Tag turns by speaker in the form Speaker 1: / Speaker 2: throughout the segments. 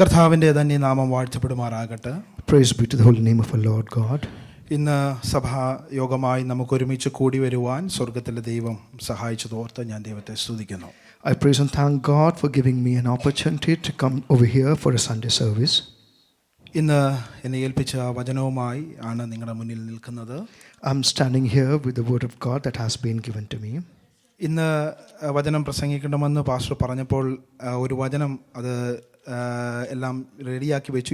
Speaker 1: കർത്താവിൻ്റെ തന്നെ നാമം വാഴ്ത്തപ്പെടുമാറാകട്ടെ.
Speaker 2: Praise be to the holy name of our Lord God.
Speaker 1: ഇന്ന് സഭാ യോഗമായി നമുക്ക് ഒരുമിച്ച് കൂടി വരുവാൻ സ്വർഗത്തിലെ ദൈവം സഹായിച്ചതോർത്ത് ഞാൻ ദൈവത്തെ സ്തുതിക്കുന്നു.
Speaker 2: I praise and thank God for giving me an opportunity to come over here for a Sunday service.
Speaker 1: ഇന്ന് എന്നെ ഏൽപ്പിച്ച വചനവുമായി ആണ് നിങ്ങളുടെ മുന്നിൽ നിൽക്കുന്നത്.
Speaker 2: I'm standing here with the word of God that has been given to me.
Speaker 1: ഇന്ന് വചനം പ്രസംഗിക്കണമെന്ന് pastor പറഞ്ഞപ്പോൾ ഒരു വചനം അത് എല്ലാം റെഡിയാക്കി വെച്ചു.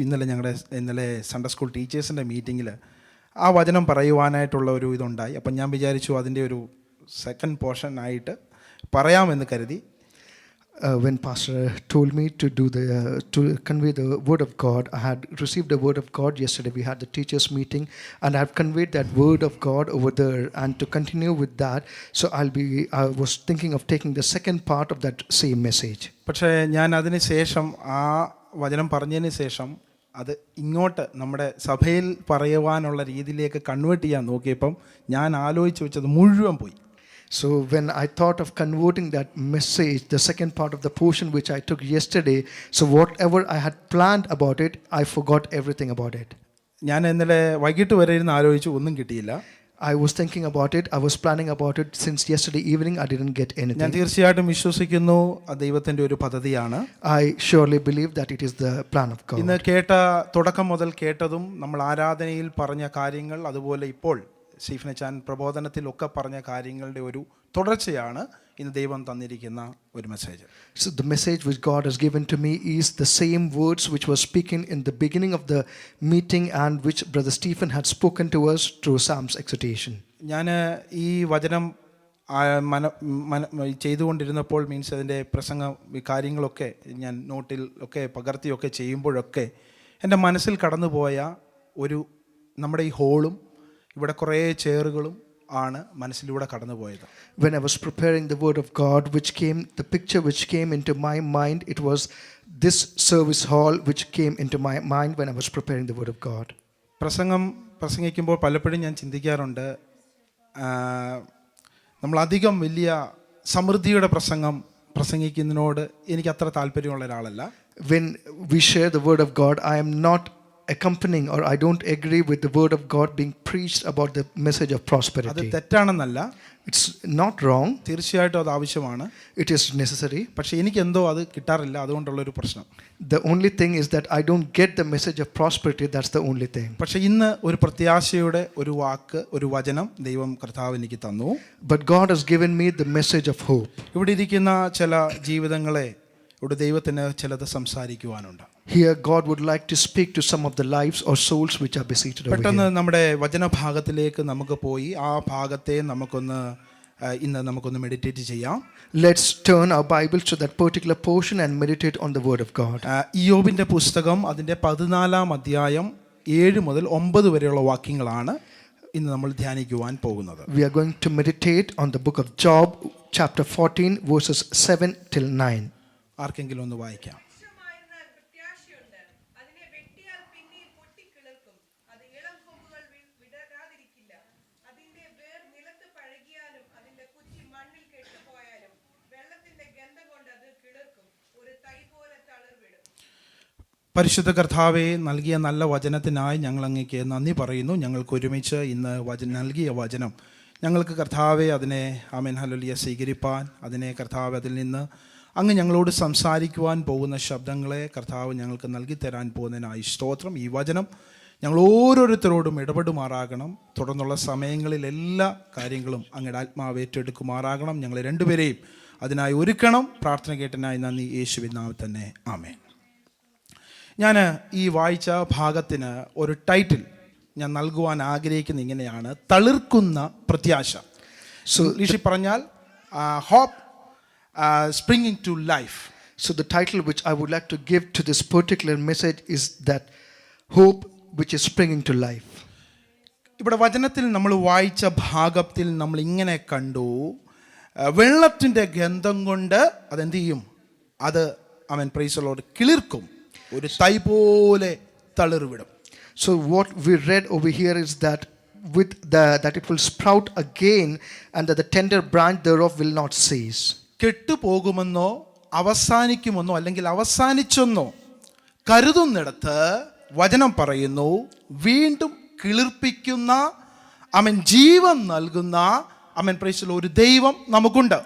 Speaker 1: ഇന്നലെ സൺഡേ സ്കൂൾ ടീച്ചേഴ്സിൻ്റെ മീറ്റിങ്ങിൽ ആ വചനം പറയുവാനായിട്ടുള്ള ഒരു ഇതുണ്ടായി. അപ്പം ഞാൻ വിചാരിച്ചു അതിൻ്റെ ഒരു സെക്കൻഡ് പോർഷൻ ആയിട്ട് പറയാമെന്ന് കരുതി.
Speaker 2: When Pastor told me to convey the word of God, I had received the word of God yesterday. We had the teachers meeting, and I have conveyed that word of God over there. And to continue with that, so I was thinking of taking the second part of that same message.
Speaker 1: പക്ഷേ ഞാൻ അതിന് ശേഷം ആ വചനം പറഞ്ഞതിന് ശേഷം അത് ഇങ്ങോട്ട് നമ്മുടെ സഭയിൽ പറയുവാനുള്ള രീതിയിലേക്ക് കൺവേർട്ട് ചെയ്യാൻ നോക്കിയപ്പം ഞാൻ ആലോചിച്ച് വെച്ചത് മുഴുവൻ പോയി.
Speaker 2: So when I thought of converting that message, the second part of the portion which I took yesterday, so whatever I had planned about it, I forgot everything about it.
Speaker 1: ഞാൻ ഇന്നലെ വൈകിട്ട് വരെ ഇരുന്ന് ആലോചിച്ചു, ഒന്നും കിട്ടിയില്ല.
Speaker 2: I was thinking about it, I was planning about it since yesterday evening. I didn't get anything.
Speaker 1: ഞാൻ തീർച്ചയായിട്ടും വിശ്വസിക്കുന്നു അത് ദൈവത്തിൻ്റെ ഒരു പദ്ധതിയാണ്.
Speaker 2: I surely believe that it is the plan of God.
Speaker 1: ഇന്ന് തുടക്കം മുതൽ കേട്ടതും നമ്മൾ ആരാധനയിൽ പറഞ്ഞ കാര്യങ്ങൾ, അതുപോലെ ഇപ്പോൾ സ്റ്റീഫനച്ചാൻ പ്രബോധനത്തിലൊക്കെ പറഞ്ഞ കാര്യങ്ങളുടെ ഒരു തുടർച്ചയാണ് ഇന്ന് ദൈവം തന്നിരിക്കുന്ന ഒരു message.
Speaker 2: So the message which God has given to me is the same words which were spoken in the beginning of the meeting and which Brother Stephen had spoken to us through Psalms exhortation.
Speaker 1: ഞാൻ ഈ വചനം ചെയ്തുകൊണ്ടിരുന്നപ്പോൾ means അതിൻ്റെ പ്രസംഗ കാര്യങ്ങളൊക്കെ ഞാൻ നോട്ടിൽ ഒക്കെ പകർത്തിയൊക്കെ ചെയ്യുമ്പോഴൊക്കെ എൻ്റെ മനസ്സിൽ കടന്നുപോയ ഒരു നമ്മുടെ ഈ ഹോളും ഇവിടെ കുറേ ചെയറുകളും ആണ് മനസ്സിലൂടെ കടന്നുപോയത്.
Speaker 2: When I was preparing the word of God, the picture which came into my mind, it was this service hall which came into my mind when I was preparing the word of God.
Speaker 1: പ്രസംഗിക്കുമ്പോൾ പലപ്പോഴും ഞാൻ ചിന്തിക്കാറുണ്ട്, നമ്മളധികം വലിയ സമൃദ്ധിയുടെ പ്രസംഗിക്കുന്നതിനോട് എനിക്ക് അത്ര താല്പര്യമുള്ള ഒരാളല്ല.
Speaker 2: When we share the word of God, I am not accompanying or I don't agree with the word of God being preached about the message of prosperity.
Speaker 1: അത് തെറ്റാണെന്നല്ല,
Speaker 2: it's not wrong.
Speaker 1: തീർച്ചയായിട്ടും അത് ആവശ്യമാണ്,
Speaker 2: it is necessary.
Speaker 1: പക്ഷേ എനിക്ക് എന്തോ അത് കിട്ടാറില്ല, അതുകൊണ്ടുള്ളൊരു പ്രശ്നം.
Speaker 2: The only thing is that I don't get the message of prosperity. That's the only thing.
Speaker 1: പക്ഷേ ഇന്ന് ഒരു പ്രത്യാശയുടെ ഒരു വാക്ക്, ഒരു വചനം ദൈവം കർത്താവ് എനിക്ക് തന്നു.
Speaker 2: But God has given me the message of hope.
Speaker 1: ഇവിടെ ഇരിക്കുന്ന ചില ജീവിതങ്ങളെ ഇവിടെ ദൈവത്തിന് ചിലത് സംസാരിക്കുവാനുണ്ട്.
Speaker 2: Here God would like to speak to some of the lives or souls which are seated over here.
Speaker 1: പെട്ടെന്ന് നമ്മുടെ വചനഭാഗത്തിലേക്ക് നമുക്ക് പോയി ആ ഭാഗത്തെ ഇന്ന് നമുക്കൊന്ന് മെഡിറ്റേറ്റ് ചെയ്യാം.
Speaker 2: Let's turn our Bibles to that particular portion and meditate on the word of God.
Speaker 1: ഇയ്യോബിന്റെ പുസ്തകം അതിന്റെ 14-ാം അധ്യായം 7 മുതൽ 9 വരെയുള്ള വാക്യങ്ങളാണ് ഇന്ന് നമ്മൾ ധ്യാനിക്കുവാൻ പോകുന്നത്.
Speaker 2: We are going to meditate on the book of Job, chapter 14, verses 7 till 9.
Speaker 1: ആർക്കെങ്കിലും ഒന്ന് വായിക്കാം. പരിശുദ്ധ കർത്താവെ, നൽകിയ നല്ല വചനത്തിനായി ഞങ്ങൾ അങ്ങേക്ക് നന്ദി പറയുന്നു. ഞങ്ങൾക്ക് ഒരുമിച്ച് ഇന്ന് നൽകിയ വചനം ഞങ്ങൾക്ക് കർത്താവെ അതിനെ ആമേൻ ഹല്ലേലൂയ സ്വീകരിപ്പാൻ, അതിനെ കർത്താവ് അതിൽ നിന്ന് അങ്ങ് ഞങ്ങളോട് സംസാരിക്കുവാൻ പോകുന്ന ശബ്ദങ്ങളെ കർത്താവ് ഞങ്ങൾക്ക് നൽകി തരാൻ പോകുന്നതിനായി സ്തോത്രം. ഈ വചനം ഞങ്ങൾ ഓരോരുത്തരോടും ഇടപെടുമാറാകണം. തുടർന്നുള്ള സമയങ്ങളിൽ എല്ലാ കാര്യങ്ങളും അങ്ങയുടെ ആത്മാവ് ഏറ്റെടുക്കുമാറാകണം. ഞങ്ങൾ രണ്ടുപേരെയും അതിനായി ഒരുക്കണം. പ്രാർത്ഥന കേട്ടതിനായി നന്ദി, യേശുവിൻ നാമത്തിൽ തന്നെ ആമേൻ. ഞാൻ ഈ വായിച്ച ഭാഗത്തിന് ഒരു ടൈറ്റിൽ ഞാൻ നൽകുവാൻ ആഗ്രഹിക്കുന്ന ഇങ്ങനെയാണ്, തളിർക്കുന്ന പ്രത്യാശ. ഇംഗ്ലീഷിൽ പറഞ്ഞാൽ hope springing to life.
Speaker 2: So the title which I would like to give to this particular message is that hope which is springing to life.
Speaker 1: ഇവിടെ വചനത്തിൽ നമ്മൾ വായിച്ച ഭാഗത്തിൽ നമ്മൾ ഇങ്ങനെ കണ്ടു, വെള്ളത്തിൻ്റെ ഗന്ധം കൊണ്ട് അതെന്ത് ചെയ്യും, അത് അവൻ പ്രൈസ് ദി ലോർഡ് കിളിർക്കും, ഒരു തൈ പോലെ തളിർവിടും.
Speaker 2: So what we read over here is that that it will sprout again and that the tender branch thereof will not cease.
Speaker 1: കെട്ടുപോകുമെന്നോ അവസാനിക്കുമെന്നോ അല്ലെങ്കിൽ അവസാനിച്ചെന്നോ കരുതുന്നിടത്ത് വചനം പറയുന്നു, വീണ്ടും കിളിർപ്പിക്കുന്ന ജീവൻ നൽകുന്ന പ്രൈസിൽ ഒരു ദൈവം നമുക്കുണ്ട്.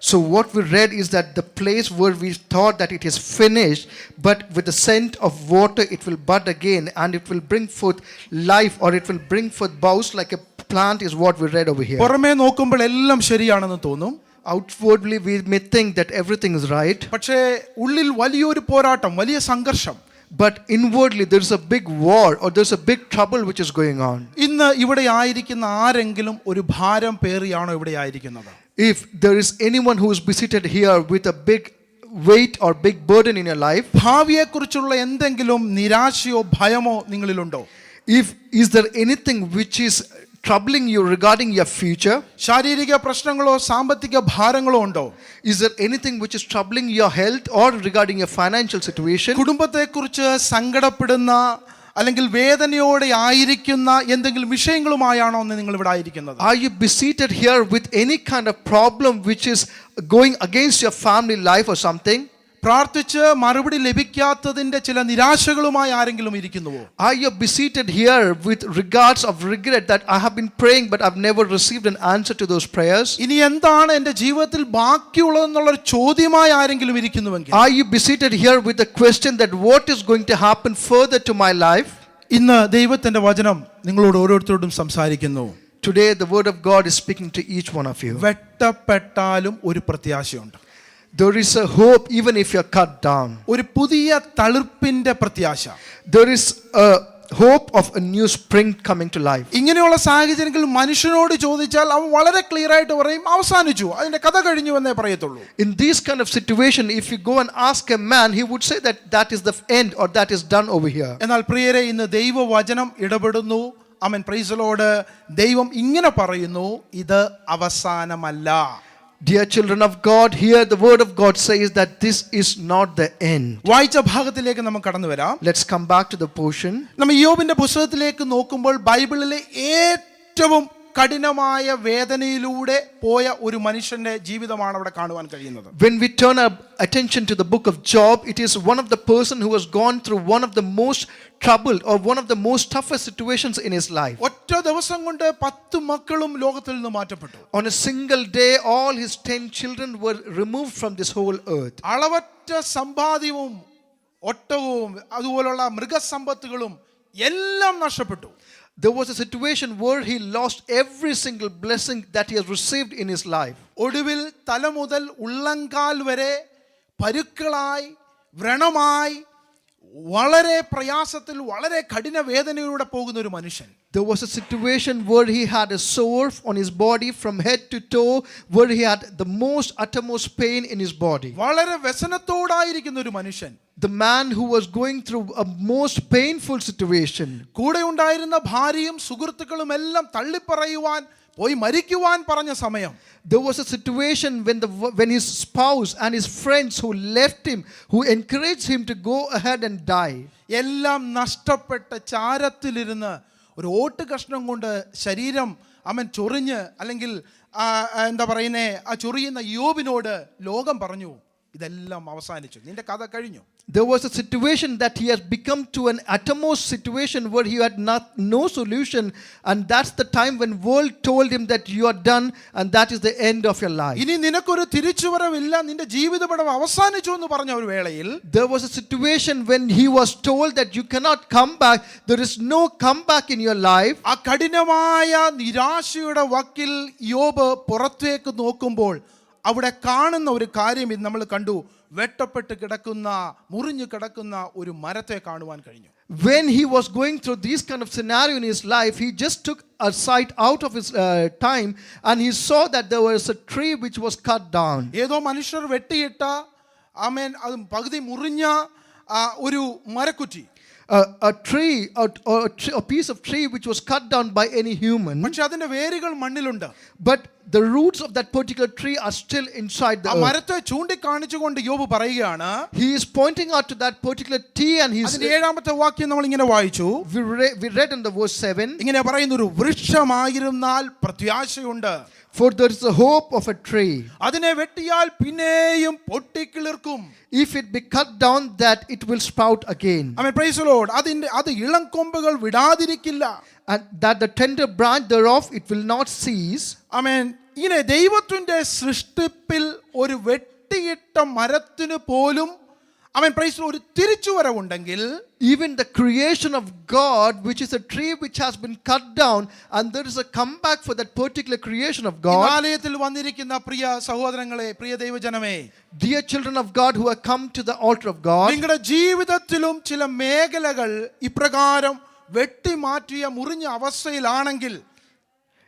Speaker 2: So what we read is that the place where we thought that it is finished, but with the scent of water it will bud again and it will bring forth life, or it will bring forth boughs like a plant, is what we read over here.
Speaker 1: പുറമേ നോക്കുമ്പോൾ എല്ലാം ശരിയാണെന്ന് തോന്നും.
Speaker 2: Outwardly we may think that everything is right,
Speaker 1: പക്ഷേ ഉള്ളിൽ വലിയൊരു പോരാട്ടം, വലിയ സംഘർഷം.
Speaker 2: but inwardly there is a big war, or there's a big trouble which is going on.
Speaker 1: ഇന്ന് ഇവിടെ ആയിരിക്കുന്ന ആരെങ്കിലും ഒരു ഭാരം പേറിയാണോ ഇവിടെ ആയിരിക്കുന്നത്?
Speaker 2: If there is anyone who is seated here with a big weight or big burden in your life,
Speaker 1: ഭാവിയെക്കുറിച്ചുള്ള എന്തെങ്കിലും നിരാശയോ ഭയമോ നിങ്ങളിലുണ്ടോ?
Speaker 2: is there anything which is troubling you regarding your future?
Speaker 1: ശാരീരിക പ്രശ്നങ്ങളോ സാമ്പത്തിക ഭാരങ്ങളോ ഉണ്ടോ?
Speaker 2: Is there anything which is troubling your health or regarding your financial situation?
Speaker 1: കുടുംബത്തെക്കുറിച്ച് സങ്കടപ്പെടുന്ന അല്ലെങ്കിൽ വേദനയോടെ ആയിരിക്കുന്ന എന്തെങ്കിലും വിഷയങ്ങളുമായാണോ നിങ്ങൾ ഇവിടെ ആയിരിക്കുന്നത്?
Speaker 2: Are you beseated here with any kind of problem which is going against your family life or something?
Speaker 1: പ്രാർത്ഥിച്ച് മറുപടി ലഭിക്കാത്തതിന്റെ ചില നിരാശകളുമായി ആരെങ്കിലും ഇരിക്കുന്നുവോ?
Speaker 2: Are you beseated here with regards of regret that I have been praying but I've never received an answer to those prayers?
Speaker 1: ഇനി എന്താണ് എൻ്റെ ജീവിതത്തിൽ ബാക്കിയുള്ളതെന്നുള്ള ഒരു ചോദ്യമായി ആരെങ്കിലും ഇരിക്കുന്നുവെങ്കിൽ,
Speaker 2: Are you beseated here with the question that what is going to happen further to my life?
Speaker 1: ഇന്ന് ദൈവത്തിന്റെ വചനം നിങ്ങളോട് ഓരോരുത്തരോടും സംസാരിക്കുന്നു.
Speaker 2: Today the word of God is speaking to each one of you.
Speaker 1: വെട്ടപ്പെട്ടാലും ഒരു പ്രത്യാശയുണ്ട്.
Speaker 2: There is a hope even if you're cut down.
Speaker 1: ഒരു പുതിയ തളിർപ്പിന്റെ പ്രത്യാശ.
Speaker 2: There is a hope of a new spring coming to life.
Speaker 1: ഇങ്ങനെയുള്ള സാഹചര്യങ്ങളിൽ മനുഷ്യനോട് ചോദിച്ചാൽ അവൻ വളരെ ക്ലിയർ ആയിട്ട് പറയും, അവസാനിച്ചു, അതിന്റെ കഥ കഴിഞ്ഞു എന്നേ പറയത്തുള്ളൂ.
Speaker 2: In this kind of situation, if you go and ask a man, he would say that that is the end, or that is done over here.
Speaker 1: എന്നാൽ പ്രിയരെ, ഇന്ന് ദൈവവചനം ഇടപെടുന്നു. Price the Lord. ദൈവം ഇങ്ങനെ പറയുന്നു, ഇത് അവസാനമല്ല.
Speaker 2: Dear children of God, here the word of God says that this is not the end.
Speaker 1: വായിച്ച ഭാഗത്തിലേക്ക് നമുക്ക് കടന്നു വരാം.
Speaker 2: Let's come back to the portion.
Speaker 1: നമ്മൾ യോബിന്റെ പുസ്തകത്തിലേക്ക് നോക്കുമ്പോൾ ബൈബിളിലെ ഏറ്റവും കഠിനമായ വേദനയിലൂടെ പോയ ഒരു മനുഷ്യന്റെ ജീവിതമാണ് അവിടെ കാണുവാൻ കഴിയുന്നത്.
Speaker 2: When we turn our attention to the book of Job, it is one of the person who has gone through one of the most troubled or one of the most toughest situations in his life.
Speaker 1: ഒറ്റ ദിവസം കൊണ്ട് 10 മക്കളും ലോകത്തിൽ നിന്ന് മാറ്റപ്പെട്ടു.
Speaker 2: On a single day, all his 10 children were removed from this whole earth.
Speaker 1: അളവറ്റ സമ്പാദ്യവും ഒട്ടകവും അതുപോലുള്ള മൃഗസമ്പത്തുകളും എല്ലാം നഷ്ടപ്പെട്ടു.
Speaker 2: There was a situation where he lost every single blessing that he has received in his life.
Speaker 1: ഒടുവിൽ തല മുതൽ ഉള്ളങ്കാൽ വരെ പരുക്കളായി വ്രണമായി വളരെ പ്രയാസത്തിൽ വളരെ കഠിന വേദനയിലൂടെ പോകുന്ന ഒരു മനുഷ്യൻ.
Speaker 2: There was a situation where he had a sore on his body from head to toe, where he had the most uttermost pain in his body.
Speaker 1: വളരെ വ്യസനത്തോടായിരിക്കുന്ന ഒരു മനുഷ്യൻ.
Speaker 2: The man who was going through a most painful situation.
Speaker 1: കൂടെ ഉണ്ടായിരുന്ന ഭാര്യയും സുഹൃത്തുക്കളും എല്ലാം തള്ളിപ്പറയുവാൻ പോയി മരിക്കുവാൻ പറഞ്ഞ സമയം,
Speaker 2: there was a situation when his spouse and his friends who left him, who encouraged him to go ahead and die.
Speaker 1: എല്ലാം നഷ്ടപ്പെട്ട ചാരത്തിലിരുന്ന് ഒരു ഓട്ട് കഷ്ണം കൊണ്ട് ശരീരം ചൊറിഞ്ഞ് അല്ലെങ്കിൽ എന്താ പറയുന്നേ, ആ ചൊറിയുന്ന യോബിനോട് ലോകം പറഞ്ഞു, ഇതെല്ലാം അവസാനിച്ചു, നിന്റെ കഥ കഴിഞ്ഞു.
Speaker 2: There was a situation that he had become to an uttermost situation where he had no solution, and that's the time when world told him that you are done and that is the end of your life.
Speaker 1: ഇനി നിനക്കൊരു തിരിച്ചുവരവില്ല, നിന്റെ ജീവിതപടം അവസാനിച്ചു എന്ന് പറഞ്ഞ ഒരു വേളയിൽ
Speaker 2: there was a situation when he was told that you cannot come back, there is no comeback in your life.
Speaker 1: ആ കഠിനമായ നിരാശയുടെ വക്കിൽ യോബ് പുറത്തേക്ക് നോക്കുമ്പോൾ അവിടെ കാണുന്ന ഒരു കാര്യം ഇത് നമ്മൾ കണ്ടു. വെട്ടപ്പെട്ട് കിടക്കുന്ന മുറിഞ്ഞു കിടക്കുന്ന ഒരു മരത്തെ കാണുവാൻ കഴിഞ്ഞു.
Speaker 2: When he was going through this kind of scenario in his life, he just took a sight out of his time and he saw that there was a tree which was cut down.
Speaker 1: ഏതോ മനുഷ്യർ വെട്ടിയിട്ട അത് പകുതി മുറിഞ്ഞ ഒരു മരക്കുറ്റി,
Speaker 2: a tree or a piece of tree which was cut down by any human.
Speaker 1: പക്ഷെ അതിന്റെ വേരുകൾ മണ്ണിലുണ്ട്.
Speaker 2: But the roots of that particular tree are still inside the
Speaker 1: ആ
Speaker 2: earth.
Speaker 1: മരത്തെ ചൂണ്ടിക്കാണിച്ചുകൊണ്ട് യോബ് പറയുകയാണ്.
Speaker 2: He is pointing out to that particular tree, and
Speaker 1: അതിന്റെ 7ാമത്തെ വാക്യം നമ്മൾ ഇങ്ങനെ വായിച്ചു.
Speaker 2: we read in the verse 7.
Speaker 1: ഇങ്ങനെ പറയുന്ന ഒരു വൃക്ഷമായിരുന്നാൽ പ്രത്യാശയുണ്ട്.
Speaker 2: For there is a hope of a tree.
Speaker 1: അതിനെ വെട്ടിയാൽ പിന്നെയും പൊട്ടിക്കിളിർക്കും.
Speaker 2: If it be cut down, that it will sprout again.
Speaker 1: Amen, praise the Lord. അത് ഇളം കൊമ്പുകൾ വിടാതിരിക്കില്ല.
Speaker 2: And that the tender branch thereof it will not cease.
Speaker 1: ആമേൻ. ഇങ്ങനെ ദൈവത്തിന്റെ സൃഷ്ടിപ്പിൽ ഒരു വെട്ടിയിട്ട മരത്തിന് പോലും ആമേൻ, പ്രൈസ് ഒരു തിരിച്ചുവരവുണ്ടെങ്കിൽ,
Speaker 2: Even the creation of God, which is a tree which has been cut down, and there is a comeback for that particular creation of God.
Speaker 1: ആലയത്തിൽ വന്നിരിക്കുന്ന പ്രിയ സഹോദരങ്ങളെ, പ്രിയ ദൈവജനമേ,
Speaker 2: Dear children of God who have come to the altar of God,
Speaker 1: നിങ്ങളുടെ ജീവിതത്തിലും ചില മേഖലകൾ ഇപ്രകാരം വെട്ടിമാറ്റിയ മുറിഞ്ഞ അവസ്ഥയിലാണെങ്കിൽ,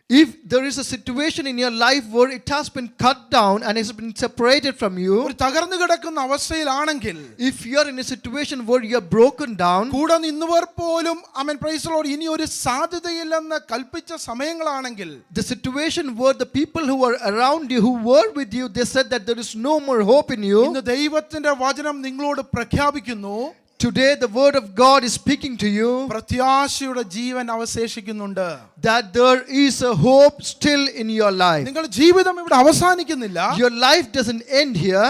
Speaker 2: if there is a situation in your life where it has been cut down and has been separated from you,
Speaker 1: ഒരു തകർന്നു കിടക്കുന്ന അവസ്ഥയിലാണെങ്കിൽ,
Speaker 2: if you are in a situation where you are broken down,
Speaker 1: കൂടെ നിന്നവർ പോലും ആമേൻ, praise the Lord, ഇനി ഒരു സാധ്യതയില്ലെന്ന് കൽപ്പിച്ച സമയങ്ങളാണെങ്കിൽ,
Speaker 2: the situation where the people who are around you, who were with you, they said that there is no more hope in you.
Speaker 1: ഇന്ന് ദൈവത്തിന്റെ വചനം നിങ്ങളോട് പ്രഖ്യാപിക്കുന്നു,
Speaker 2: Today the word of God is speaking to you
Speaker 1: പ്രത്യാശയുടെ ജീവൻ അവശേഷിക്കുന്നുണ്ട്.
Speaker 2: that there is a hope still in your life.
Speaker 1: നിങ്ങളുടെ ജീവിതം ഇവിടെ അവസാനിക്കുന്നില്ല.
Speaker 2: Your life doesn't end here.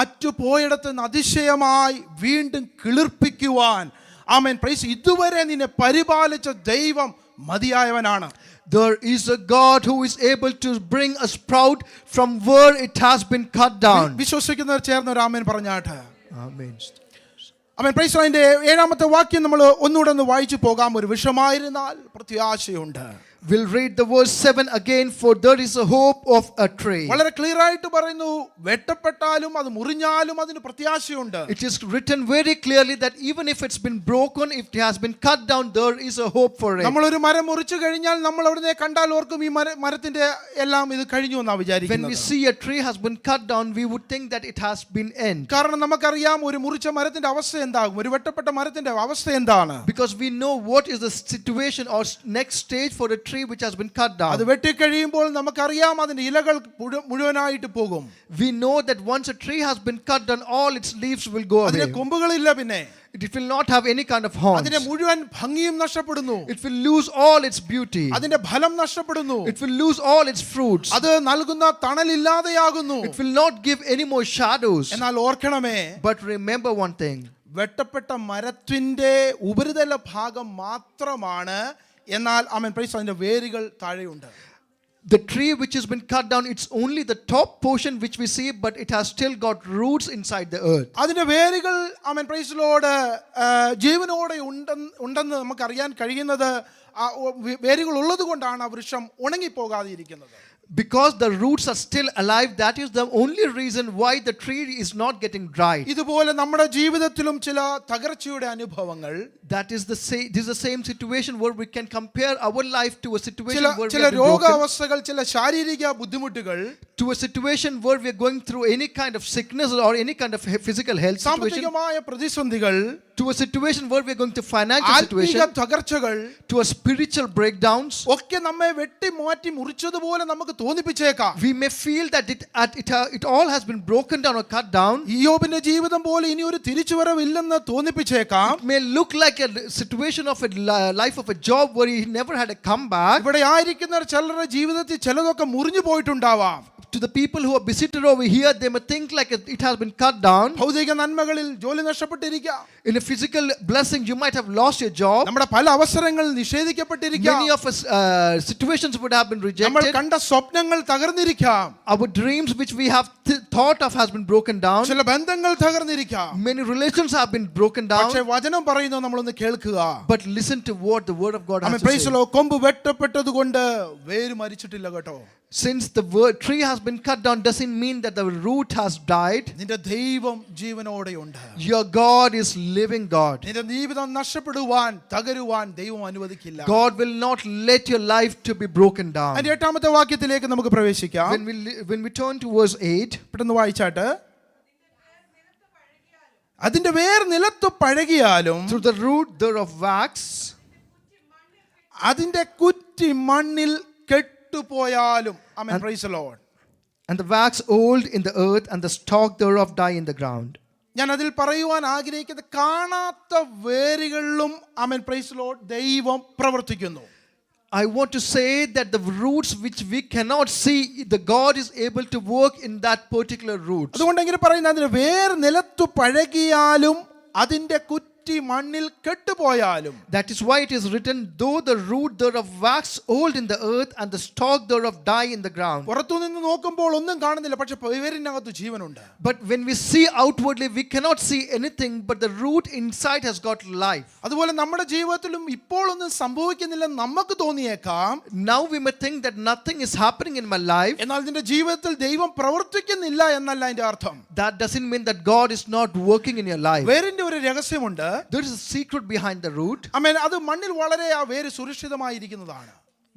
Speaker 1: അറ്റുപോയിടത്ത് നിന്ന് അതിശയമായി വീണ്ടും കിളിർപ്പിക്കുവാൻ, ആമേൻ, പ്രൈസ്, ഇതുവരെ നിന്നെ പരിപാലിച്ച ദൈവം മതിയായവനാണ്.
Speaker 2: There is a God who is able to bring a sprout from where it has been cut down.
Speaker 1: വിശ്വസിക്കുന്നവർ ചേർന്ന് ഒരു ആമേൻ പറഞ്ഞാട്ടെ.
Speaker 2: Amen.
Speaker 1: ആമേൻ, പ്രൈസ്. അതിന്റെ 7ാമത്തെ വാക്യം നമ്മൾ ഒന്നുകൂടെ ഒന്ന് വായിച്ചു പോകാം. ഒരു വിഷമായിരുന്നാൽ പ്രത്യാശയുണ്ട്.
Speaker 2: We'll read the verse 7 again. For there is a hope of a tree.
Speaker 1: വളരെ ക്ലിയർ ആയിട്ട് പറയുന്നു, വെട്ടപ്പെട്ടാലും അത് മുറിഞ്ഞാലും അതിന് പ്രത്യാശയുണ്ട്.
Speaker 2: It is written very clearly that even if it's been broken, if it has been cut down, there is a hope for it.
Speaker 1: നമ്മൾ ഒരു മരം മുറിച്ചു കഴിഞ്ഞാൽ നമ്മൾ അവിടുന്ന് കണ്ടാൽ ഓർക്കും ഈ മരത്തിന്റെ എല്ലാം ഇത് കഴിഞ്ഞു എന്നാ
Speaker 2: When we
Speaker 1: വിചാരിക്കുന്നത്.
Speaker 2: see a tree has been cut down, we would think that it has been end.
Speaker 1: കാരണം നമുക്കറിയാം ഒരു മുറിച്ച മരത്തിന്റെ അവസ്ഥ എന്താകും, ഒരു വെട്ടപ്പെട്ട മരത്തിന്റെ അവസ്ഥ എന്താണ്.
Speaker 2: Because we know what is the situation or next stage for a tree which has been cut
Speaker 1: അത്
Speaker 2: down.
Speaker 1: വെട്ടിക്കഴിയുമ്പോൾ നമുക്കറിയാം അതിന്റെ ഇലകൾ മുഴുവനായിട്ട് പോകും.
Speaker 2: We know that once a tree has been cut down, all its leaves will go
Speaker 1: അതിന്
Speaker 2: away.
Speaker 1: കൊമ്പുകളില്ല, പിന്നെ
Speaker 2: It will not have any kind of horns.
Speaker 1: അതിന്റെ മുഴുവൻ ഭംഗിയും നഷ്ടപ്പെടുന്നു.
Speaker 2: It will lose all its beauty.
Speaker 1: അതിന്റെ ഫലം നഷ്ടപ്പെടുന്നു.
Speaker 2: It will lose all its fruits.
Speaker 1: അത് നൽകുന്ന തണലില്ലാതെയാകുന്നു.
Speaker 2: It will not give any more shadows.
Speaker 1: എന്നാൽ ഓർക്കണമേ,
Speaker 2: But remember one thing.
Speaker 1: വെട്ടപ്പെട്ട മരത്തിന്റെ ഉപരിതല ഭാഗം മാത്രമാണ്, എന്നാൽ ആമേൻ, പ്രൈസ്, അതിന്റെ വേരുകൾ താഴെയുണ്ട്.
Speaker 2: The tree which has been cut down, it's only the top portion which we see, but it has still got roots inside the earth.
Speaker 1: അതിന്റെ വേരുകൾ ആമേൻ, പ്രൈസ് ദി ലോർഡ്, ജീവനോടെ ഉണ്ടെന്ന് നമുക്ക് അറിയാൻ കഴിയുന്നത് വേരുകൾ ഉള്ളത് കൊണ്ടാണ് ആ വൃക്ഷം ഉണങ്ങിപ്പോകാതെ ഇരിക്കുന്നത്.
Speaker 2: Because the roots are still alive, that is the only reason why the tree is not getting dry.
Speaker 1: ഇതുപോലെ നമ്മുടെ ജീവിതത്തിലും ചില തകർച്ചയുടെ അനുഭവങ്ങൾ,
Speaker 2: That is this is the same situation where we can compare our life to a situation where we
Speaker 1: ചില
Speaker 2: have been broken,
Speaker 1: രോഗാവസ്ഥകൾ, ചില ശാരീരിക ബുദ്ധിമുട്ടുകൾ,
Speaker 2: to a situation where we are going through any kind of sickness or any kind of physical health situation,
Speaker 1: സാമ്പത്തികമായ പ്രതിസന്ധികൾ,
Speaker 2: to a situation where we are going to financial
Speaker 1: ആത്മീക
Speaker 2: situation,
Speaker 1: തകർച്ചകൾ,
Speaker 2: to a spiritual breakdowns.
Speaker 1: ഒക്കെ നമ്മെ വെട്ടി മാറ്റി മുറിച്ചതുപോലെ നമുക്ക് തോന്നിപ്പിച്ചേക്കാം.
Speaker 2: We may feel that it all has been broken down or cut down.
Speaker 1: ഇയ്യോബിന്റെ ജീവിതം പോലെ ഇനി ഒരു തിരിച്ചുവരവില്ലെന്ന് തോന്നിപ്പിച്ചേക്കാം.
Speaker 2: It may look like a situation of a life of a job where he never had a comeback.
Speaker 1: ഇവിടെ ആയിരിക്കുന്ന ചിലരുടെ ജീവിതത്തിൽ ചിലതൊക്കെ മുറിഞ്ഞു പോയിട്ടുണ്ടാവാം.
Speaker 2: To the people who are visited over here, they may think like it has been cut down.
Speaker 1: ഭൗതിക നന്മകളിൽ ജോലി നഷ്ടപ്പെട്ടിരിക്കാം.
Speaker 2: In a physical blessing, you might have lost your job.
Speaker 1: നമ്മുടെ പല അവസരങ്ങൾ നിഷേധിക്കപ്പെട്ടിരിക്കാം.
Speaker 2: Many of us situations would have been
Speaker 1: നമ്മൾ
Speaker 2: rejected.
Speaker 1: കണ്ട സ്വപ്നങ്ങൾ തകർന്നിരിക്കാം.
Speaker 2: Our dreams which we have thought of has been broken down.
Speaker 1: ചില ബന്ധങ്ങൾ തകർന്നിരിക്കാം.
Speaker 2: Many relations have been broken down.
Speaker 1: പക്ഷേ വചനം പറയുന്നത് നമ്മളൊന്ന് കേൾക്കുക.
Speaker 2: But listen to what the word of God has to
Speaker 1: praise
Speaker 2: say.
Speaker 1: The Lord. കൊമ്പ് വെട്ടപ്പെട്ടത് കൊണ്ട് വേര് മരിച്ചിട്ടില്ല കേട്ടോ.
Speaker 2: Since the tree has been cut down doesn't mean that the root has died.
Speaker 1: നിന്റെ ദൈവം ജീവനോടെയുണ്ട്.
Speaker 2: Your God is living God.
Speaker 1: നിന്റെ ജീവിതം നഷ്ടപ്പെടുവാൻ, തകരുവാൻ ദൈവം അനുവദിക്കില്ല.
Speaker 2: God will not let your life to be broken down.
Speaker 1: അതിന്റെ 8ാമത്തെ വാക്യത്തിലേക്ക് നമുക്ക് പ്രവേശിക്കാം.
Speaker 2: When we turn to verse 8,
Speaker 1: പെട്ടെന്ന് വായിച്ചാട്ട്. അതിന്റെ വേർ നിലത്ത് പഴകിയാലും,
Speaker 2: through the root thereof wax,
Speaker 1: അതിന്റെ കുറ്റി മണ്ണിൽ കെട്ടുപോയാലും. ആമേൻ, praise the Lord.
Speaker 2: And the wax old in the earth, and the stalk thereof die in the ground.
Speaker 1: ഞാൻ അതിൽ പറയുവാൻ ആഗ്രഹിക്കുന്നത് കാണാത്ത വേരുകളിലും ആമേൻ, പ്രൈസ് ദി ലോർഡ്, ദൈവം പ്രവർത്തിക്കുന്നു.
Speaker 2: I want to say that the roots which we cannot see, the God is able to work in that particular root.
Speaker 1: അതുകൊണ്ട് എങ്ങനെ പറയുന്നത്, അതിന് വേർ നിലത്തു പഴകിയാലും അതിന്റെ കുറ്റി മണ്ണിൽ കെട്ടുപോയാലും.
Speaker 2: That is why it is written, though the root thereof wax old in the earth, and the stalk thereof die in the ground.
Speaker 1: പുറത്തു നിന്ന് നോക്കുമ്പോൾ ഒന്നും കാണുന്നില്ല, പക്ഷെ വേരിനകത്ത് ജീവനുണ്ട്.
Speaker 2: But when we see outwardly, we cannot see anything, but the root inside has got life.
Speaker 1: അതുപോലെ നമ്മുടെ ജീവിതത്തിലും ഇപ്പോൾ ഒന്നും സംഭവിക്കുന്നില്ല നമുക്ക് തോന്നിയേക്കാം.
Speaker 2: Now we may think that nothing is happening in my life.
Speaker 1: എന്നാൽ നിന്റെ ജീവിതത്തിൽ ദൈവം പ്രവർത്തിക്കുന്നില്ല എന്നല്ല അതിന്റെ അർത്ഥം.
Speaker 2: That doesn't mean that God is not working in your life.
Speaker 1: വേരിന്റെ ഒരു രഹസ്യമുണ്ട്.
Speaker 2: There is a secret behind the root.
Speaker 1: ആമേൻ, അത് മണ്ണിൽ വളരെ ആ വേര് സുരക്ഷിതമായിരിക്കുന്നതാണ്.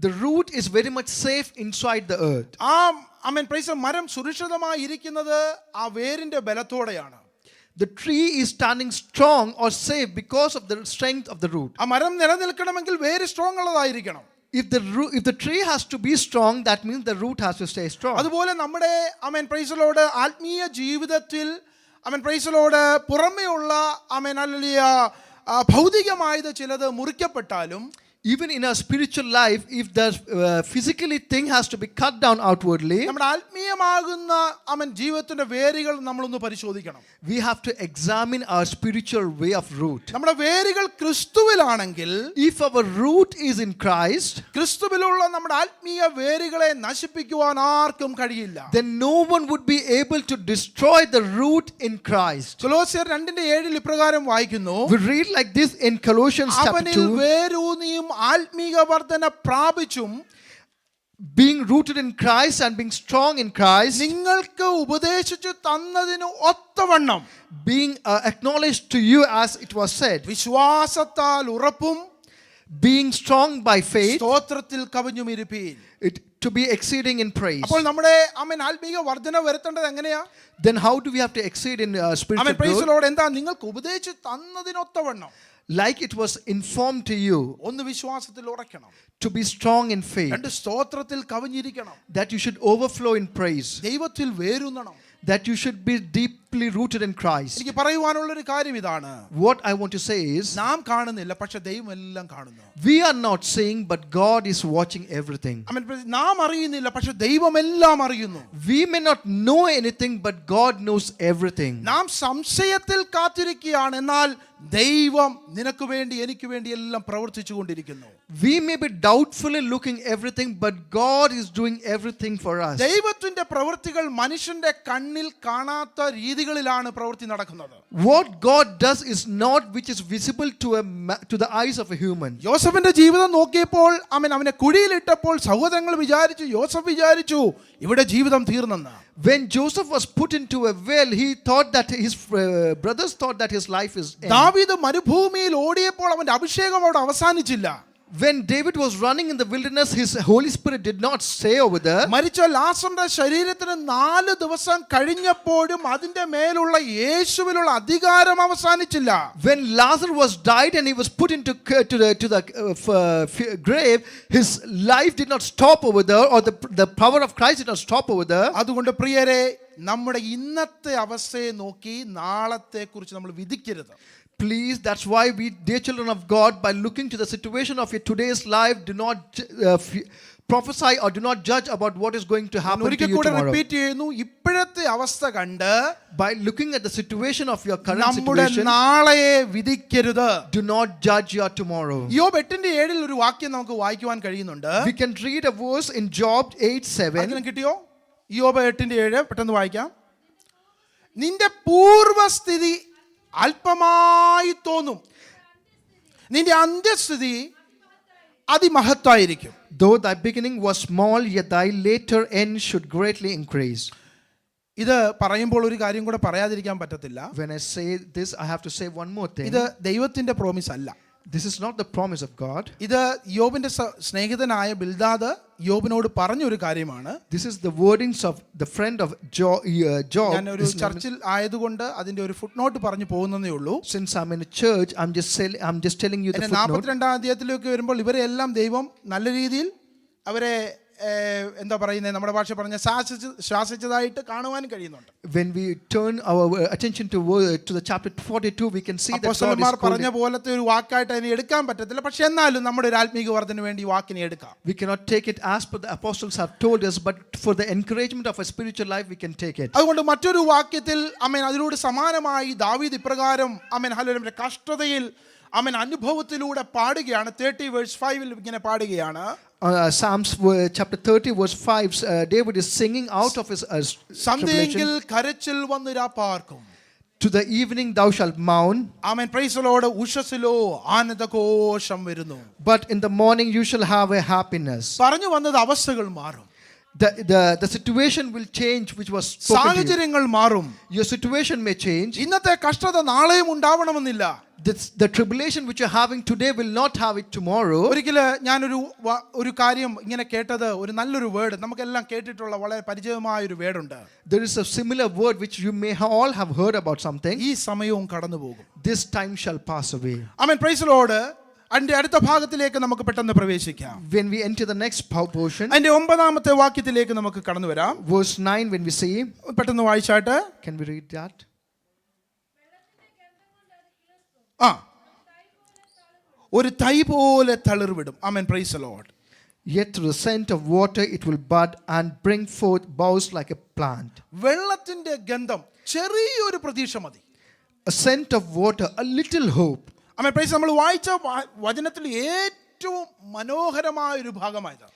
Speaker 2: The root is very much safe inside the earth.
Speaker 1: ആമേൻ, പ്രൈസ്, മരം സുരക്ഷിതമായിരിക്കുന്നത് ആ വേരിന്റെ ബലത്തോടെയാണ്.
Speaker 2: The tree is standing strong or safe because of the strength of the root.
Speaker 1: ആ മരം നിലനിൽക്കണമെങ്കിൽ വേര് സ്ട്രോങ് ഉള്ളതായിരിക്കണം.
Speaker 2: If the tree has to be strong, that means the root has to stay strong.
Speaker 1: അതുപോലെ നമ്മുടെ ആമേൻ, praise the Lord, ആത്മീയ ജീവിതത്തിൽ ആമേൻ, praise the Lord, പുറമേയുള്ള amen hallelujah ഭൗതികമായത് ചിലത് മുറിക്കപ്പെട്ടാലും,
Speaker 2: even in our spiritual life, if the physically thing has to be cut down outwardly,
Speaker 1: നമ്മുടെ ആത്മീയമാകുന്ന ആമേൻ ജീവിതത്തിന്റെ വേരുകൾ നമ്മളൊന്ന് പരിശോധിക്കണം.
Speaker 2: we have to examine our spiritual way of root.
Speaker 1: നമ്മുടെ വേരുകൾ ക്രിസ്തുവിലാണെങ്കിൽ,
Speaker 2: If our root is in Christ,
Speaker 1: ക്രിസ്തുവിലുള്ള നമ്മുടെ ആത്മീയ വേരുകളെ നശിപ്പിക്കുവാൻ ആർക്കും കഴിയില്ല.
Speaker 2: then no one would be able to destroy the root in Christ.
Speaker 1: കൊലോസ്യർ 2:7 ഇപ്രകാരം വായിക്കുന്നു,
Speaker 2: We read like this in Colossians chapter
Speaker 1: അവനിൽ
Speaker 2: 2,
Speaker 1: വേരൂന്നിയും ആത്മീക വർധന പ്രാപിച്ചും,
Speaker 2: being rooted in Christ and being strong in Christ,
Speaker 1: നിങ്ങൾക്ക് ഉപദേശിച്ചു തന്നതിന് ഒത്തവണ്ണം,
Speaker 2: being acknowledged to you as it was said,
Speaker 1: വിശ്വാസത്താൽ ഉറപ്പും
Speaker 2: being strong by faith,
Speaker 1: സ്തോത്രത്തിൽ കവിഞ്ഞുമിരിപ്പീൻ.
Speaker 2: to be exceeding in praise.
Speaker 1: അപ്പോൾ നമ്മുടെ ആമേൻ ആത്മീക വർധന വരുത്തേണ്ടത് എങ്ങനെയാ?
Speaker 2: Then how do we have to exceed in spiritual
Speaker 1: amen, praise the
Speaker 2: growth?
Speaker 1: Lord, എന്താ നിങ്ങൾക്ക് ഉപദേശിച്ചു തന്നതിനൊത്തവണ്ണം
Speaker 2: Like it was informed to you,
Speaker 1: ഒന്ന് വിശ്വാസത്തിൽ ഉറക്കണം,
Speaker 2: to be strong in faith,
Speaker 1: രണ്ട് സ്തോത്രത്തിൽ കവിഞ്ഞിരിക്കണം,
Speaker 2: that you should overflow in praise,
Speaker 1: ദൈവത്തിൽ വേരൂന്നണം.
Speaker 2: that you should be deeply rooted in Christ.
Speaker 1: എനിക്ക് പറയുവാനുള്ള ഒരു കാര്യം ഇതാണ്,
Speaker 2: What I want to say is,
Speaker 1: നാം കാണുന്നില്ല, പക്ഷെ ദൈവം എല്ലാം കാണുന്നു.
Speaker 2: we are not seeing, but God is watching everything.
Speaker 1: ആമേൻ, നാം അറിയുന്നില്ല, പക്ഷെ ദൈവം എല്ലാം അറിയുന്നു.
Speaker 2: We may not know anything, but God knows everything.
Speaker 1: നാം സംശയത്തിൽ കാത്തിരിക്കുകയാണ്, എന്നാൽ ദൈവം നിനക്ക് വേണ്ടി എനിക്ക് വേണ്ടി എല്ലാം പ്രവർത്തിച്ചു കൊണ്ടിരിക്കുന്നു.
Speaker 2: We may be doubtfully looking everything, but God is doing everything for us.
Speaker 1: ദൈവത്തിന്റെ പ്രവൃത്തികൾ മനുഷ്യന്റെ കണ്ണിൽ കാണാത്ത രീതികളിലാണ് പ്രവൃത്തി നടക്കുന്നത്.
Speaker 2: What God does is not which is visible to the eyes of a human.
Speaker 1: യോസഫിന്റെ ജീവിതം നോക്കിയപ്പോൾ അവനെ കുഴിയിലിട്ടപ്പോൾ സഹോദരങ്ങൾ യോസഫ് വിചാരിച്ചു ഇവിടെ ജീവിതം തീർന്നെന്ന്.
Speaker 2: When Joseph was put into a well, he thought that his brothers thought that his life is end.
Speaker 1: ദാവീദ് മരുഭൂമിയിൽ ഓടിയപ്പോൾ അവന്റെ അഭിഷേകം അവിടെ അവസാനിച്ചില്ല.
Speaker 2: When David was running in the wilderness, his Holy Spirit did not stay over there.
Speaker 1: മരിച്ച ലാസറിന്റെ ശരീരത്തിന് 4 ദിവസം കഴിഞ്ഞപ്പോഴും അതിന്റെ മേലുള്ള യേശുവിലുള്ള അധികാരം അവസാനിച്ചില്ല.
Speaker 2: When Lazarus was died and he was put into the grave, his life did not stop over there, or the power of Christ did not stop over there.
Speaker 1: അതുകൊണ്ട് പ്രിയരെ, നമ്മുടെ ഇന്നത്തെ അവസ്ഥയെ നോക്കി നാളത്തെ കുറിച്ച് നമ്മൾ വിധിക്കരുത്.
Speaker 2: Please, that's why we, dear children of God, by looking to the situation of your today's life, do not prophesy or do not judge about what is going to happen to you tomorrow.
Speaker 1: Repeat ചെയ്യുന്നു, ഇപ്പോഴത്തെ അവസ്ഥ കണ്ട്
Speaker 2: By looking at the situation of your current
Speaker 1: നമ്മുടെ
Speaker 2: situation,
Speaker 1: നാളെയെ വിധിക്കരുത്.
Speaker 2: do not judge your tomorrow.
Speaker 1: യോബ് 8:7 ഒരു വാക്യം നമുക്ക് വായിക്കുവാൻ കഴിയുന്നുണ്ട്.
Speaker 2: We can read a verse in Job 8:7.
Speaker 1: അതിന് കിട്ടിയോ? യോബ് 8:7 പെട്ടെന്ന് വായിക്കാം. നിന്റെ പൂർവസ്ഥിതി അല്പമായി തോന്നും, നിന്റെ അന്ത്യസ്ഥിതി അതിമഹത്തായിരിക്കും.
Speaker 2: Though thy beginning was small, yet thy later end should greatly increase.
Speaker 1: ഇത് പറയുമ്പോൾ ഒരു കാര്യം കൂടെ പറയാതിരിക്കാൻ പറ്റത്തില്ല.
Speaker 2: When I say this, I have to say one more thing.
Speaker 1: ഇത് ദൈവത്തിന്റെ പ്രോമിസ് അല്ല.
Speaker 2: This is not the promise of God.
Speaker 1: ഇത് യോബിന്റെ സ്നേഹിതനായ ബിൽദാദ് യോബിനോട് പറഞ്ഞൊരു കാര്യമാണ്.
Speaker 2: This is the wordings of the friend of Job.
Speaker 1: ഞാൻ ഒരു ചർച്ചിൽ ആയതുകൊണ്ട് അതിന്റെ ഒരു ഫുട് നോട്ട് പറഞ്ഞു പോകുന്നതേ ഉള്ളൂ.
Speaker 2: Since I'm in a church, I'm just telling you the footnote.
Speaker 1: 42-ാം അധ്യായത്തിലേക്ക് വരുമ്പോൾ ഇവരെ എല്ലാം ദൈവം നല്ല രീതിയിൽ അവരെ എന്താ പറയുന്നത്, നമ്മുടെ ഭാഷ പറഞ്ഞ ശ്വാസിച്ചതായിട്ട് കാണുവാൻ കഴിയുന്നുണ്ട്.
Speaker 2: When we turn our attention to the chapter 42, we can see that God is
Speaker 1: അപ്പോസ്തലന്മാർ പറഞ്ഞ
Speaker 2: calling.
Speaker 1: പോലത്തെ ഒരു വാക്കായിട്ട് അതിനെ എടുക്കാൻ പറ്റത്തില്ല. പക്ഷെ എന്നാലും നമ്മുടെ ഒരു ആത്മീക വർദ്ധന വേണ്ടി ഈ വാക്കിനെ എടുക്കാം.
Speaker 2: We cannot take it as per the apostles have told us, but for the encouragement of a spiritual life, we can take it.
Speaker 1: അതുകൊണ്ട് മറ്റൊരു വാക്യത്തിൽ ആമേൻ അതിനോട് സമാനമായി ദാവീദ് ഇപ്രകാരം ആമേൻ ഹല്ലേലൂയ കഷ്ടതയിൽ ആമേൻ അനുഭവത്തിലൂടെ പാടുകയാണ്. 30 verse 5 ഇങ്ങനെ പാടുകയാണ്.
Speaker 2: Psalms chapter 30 verse 5, David is singing out of his
Speaker 1: സന്ധ്യയെങ്കിൽ
Speaker 2: tribulation.
Speaker 1: കരച്ചിൽ വന്ന് രാപ്പാർക്കും.
Speaker 2: To the evening thou shalt mourn,
Speaker 1: ആമേൻ പ്രൈസ് ദി ലോർഡ്. ഉഷസ്സിലോ ആനന്ദഘോഷം വരുന്നു.
Speaker 2: but in the morning you shall have a happiness.
Speaker 1: പറഞ്ഞു വന്നത് അവസ്ഥകൾ മാറും.
Speaker 2: The situation will change, which was spoken to you.
Speaker 1: സാഹചര്യങ്ങൾ മാറും.
Speaker 2: Your situation may change.
Speaker 1: ഇന്നത്തെ കഷ്ടത നാളെയും ഉണ്ടാവണമെന്നില്ല.
Speaker 2: The tribulation which you're having today will not have it tomorrow.
Speaker 1: ഒരിക്കല് ഞാനൊരു കാര്യം ഇങ്ങനെ കേട്ടത്, ഒരു നല്ലൊരു വേർഡ് നമുക്കെല്ലാം കേട്ടിട്ടുള്ള വളരെ പരിചയമായ ഒരു വേർഡുണ്ട്.
Speaker 2: There is a similar word which you may all have heard about something.
Speaker 1: ഈ സമയവും കടന്നു പോകും.
Speaker 2: This time shall pass away.
Speaker 1: Amen praise the Lord. അതിന്റെ അടുത്ത ഭാഗത്തിലേക്ക് നമുക്ക് പെട്ടെന്ന് പ്രവേശിക്കാം.
Speaker 2: When we enter the next portion,
Speaker 1: അതിന്റെ 9ാമത്തെ വാക്യത്തിലേക്ക് നമുക്ക് കടന്നു വരാം.
Speaker 2: verse 9, when we see,
Speaker 1: പെട്ടെന്ന് വായിച്ചാട്ട്.
Speaker 2: can we read that?
Speaker 1: ഒരു തൈ പോലെ തളിർവിടും. ആമേൻ praise the Lord.
Speaker 2: Yet through the scent of water it will bud and bring forth boughs like a plant.
Speaker 1: വെള്ളത്തിന്റെ ഗന്ധം, ചെറിയൊരു പ്രതീക്ഷ മതി.
Speaker 2: A scent of water, a little hope.
Speaker 1: ആമേൻ പ്രൈസ്. നമ്മൾ വായിച്ച വചനത്തിൽ ഏറ്റവും മനോഹരമായ ഒരു ഭാഗമായത്.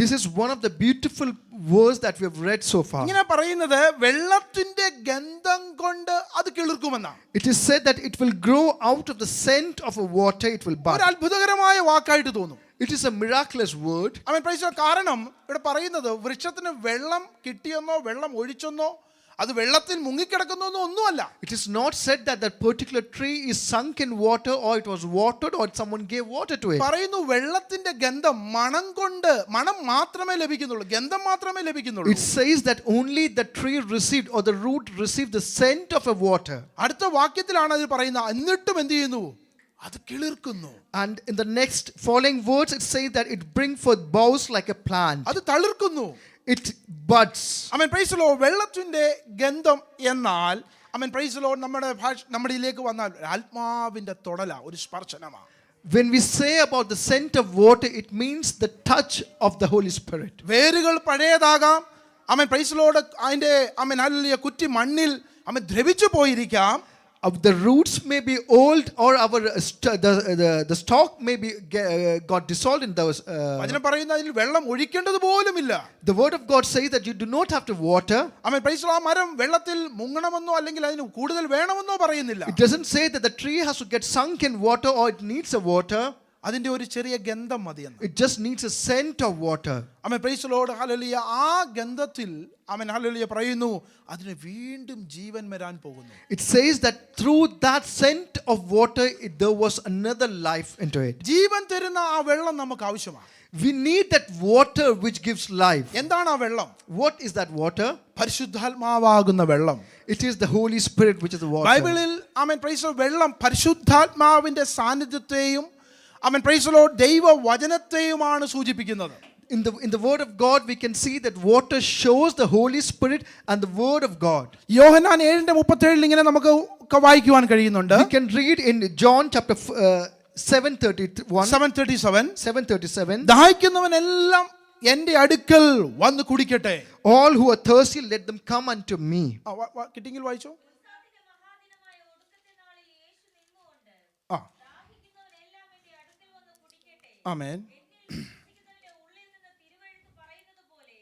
Speaker 2: This is one of the beautiful words that we have read so far.
Speaker 1: ഇങ്ങനെ പറയുന്നത് വെള്ളത്തിന്റെ ഗന്ധം കൊണ്ട് അത് കിളിർക്കുമെന്നാണ്.
Speaker 2: It is said that it will grow out of the scent of a water, it will bud.
Speaker 1: ഒരു അത്ഭുതകരമായ വാക്കായിട്ട് തോന്നും.
Speaker 2: It is a miraculous word.
Speaker 1: ആമേൻ പ്രൈസ്. കാരണം ഇവിടെ പറയുന്നത് വൃക്ഷത്തിന് വെള്ളം കിട്ടിയെന്നോ വെള്ളം ഒഴിച്ചെന്നോ അത് വെള്ളത്തിൽ മുങ്ങിക്കിടക്കുന്നോ ഒന്നുമല്ല.
Speaker 2: It is not said that that particular tree is sunk in water or it was watered or someone gave water to it.
Speaker 1: പറയുന്നു വെള്ളത്തിന്റെ ഗന്ധം മണം കൊണ്ട്, മണം മാത്രമേ ലഭിക്കുന്നുള്ളൂ, ഗന്ധം മാത്രമേ ലഭിക്കുന്നുള്ളൂ.
Speaker 2: It says that only the tree received or the root received the scent of a water.
Speaker 1: അടുത്ത വാക്യത്തിലാണ് അത് പറയുന്നത്. എന്നിട്ടും എന്ത് ചെയ്യുന്നു? അത് കിളിർക്കുന്നു.
Speaker 2: And in the next following words it says that it brings forth boughs like a plant.
Speaker 1: അത് തളിർക്കുന്നു.
Speaker 2: It buds.
Speaker 1: Amen praise the Lord. വെള്ളത്തിന്റെ ഗന്ധം എന്നാൽ ആമേൻ പ്രൈസ് ദി ലോർഡ് നമ്മുടെ ഇതിലേക്ക് വന്നാൽ ആത്മാവിന്റെ തൊടല, ഒരു സ്പർശനമാണ്.
Speaker 2: When we say about the scent of water, it means the touch of the Holy Spirit.
Speaker 1: വേരുകൾ പഴയതാകാം. ആമേൻ പ്രൈസ് ദി ലോർഡ്. അതിന്റെ ആമേൻ ഹല്ലേലൂയ കുറ്റി മണ്ണിൽ ആമേൻ ദ്രവിച്ചു പോയിരിക്കാം.
Speaker 2: The roots may be old or the stalk may be got dissolved in those.
Speaker 1: വചനം പറയുന്നത് അതിൽ വെള്ളം ഒഴിക്കേണ്ടത് പോലുമില്ല.
Speaker 2: The word of God says that you do not have to water.
Speaker 1: Amen praise the Lord. ആ മരം വെള്ളത്തിൽ മുങ്ങണമെന്നോ അല്ലെങ്കിൽ അതിന് കൂടുതൽ വേണമെന്നോ പറയുന്നില്ല.
Speaker 2: It doesn't say that the tree has to get sunk in water or it needs a water.
Speaker 1: അതിന്റെ ഒരു ചെറിയ ഗന്ധം മതിയെന്ന്.
Speaker 2: It just needs a scent of water.
Speaker 1: Amen praise the Lord. Hallelujah. ആ ഗന്ധത്തിൽ ആമേൻ ഹല്ലേലൂയ പറയുന്നു അതിന് വീണ്ടും ജീവൻ വരാൻ പോകുന്നു.
Speaker 2: It says that through that scent of water there was another life into it.
Speaker 1: ജീവൻ തരുന്ന ആ വെള്ളം നമുക്ക് ആവശ്യമാണ്.
Speaker 2: We need that water which gives life.
Speaker 1: എന്താണ് ആ വെള്ളം?
Speaker 2: What is that water?
Speaker 1: പരിശുദ്ധാത്മാവാകുന്ന വെള്ളം.
Speaker 2: It is the Holy Spirit which is the water.
Speaker 1: ബൈബിളിൽ ആമേൻ പ്രൈസ് ദി ലോർഡ് വെള്ളം പരിശുദ്ധാത്മാവിന്റെ സാന്നിധ്യത്തെയും ആമേൻ പ്രൈസ് ദി ലോർഡ് ദൈവ വചനത്തെയുമാണ് സൂചിപ്പിക്കുന്നത്.
Speaker 2: In the word of God we can see that water shows the Holy Spirit and the word of God.
Speaker 1: യോഹന്നാൻ 7:37 ഇങ്ങനെ നമുക്ക് വായിക്കുവാൻ കഴിയുന്നുണ്ട്.
Speaker 2: We can read in John chapter 7:37.
Speaker 1: ദാഹിക്കുന്നവനെല്ലാം എൻ്റെ അടുക്കൽ വന്ന് കുടിക്കട്ടെ.
Speaker 2: All who are thirsty let them come unto me.
Speaker 1: കിട്ടിയെങ്കിൽ വായിച്ചോ. ആമേൻ.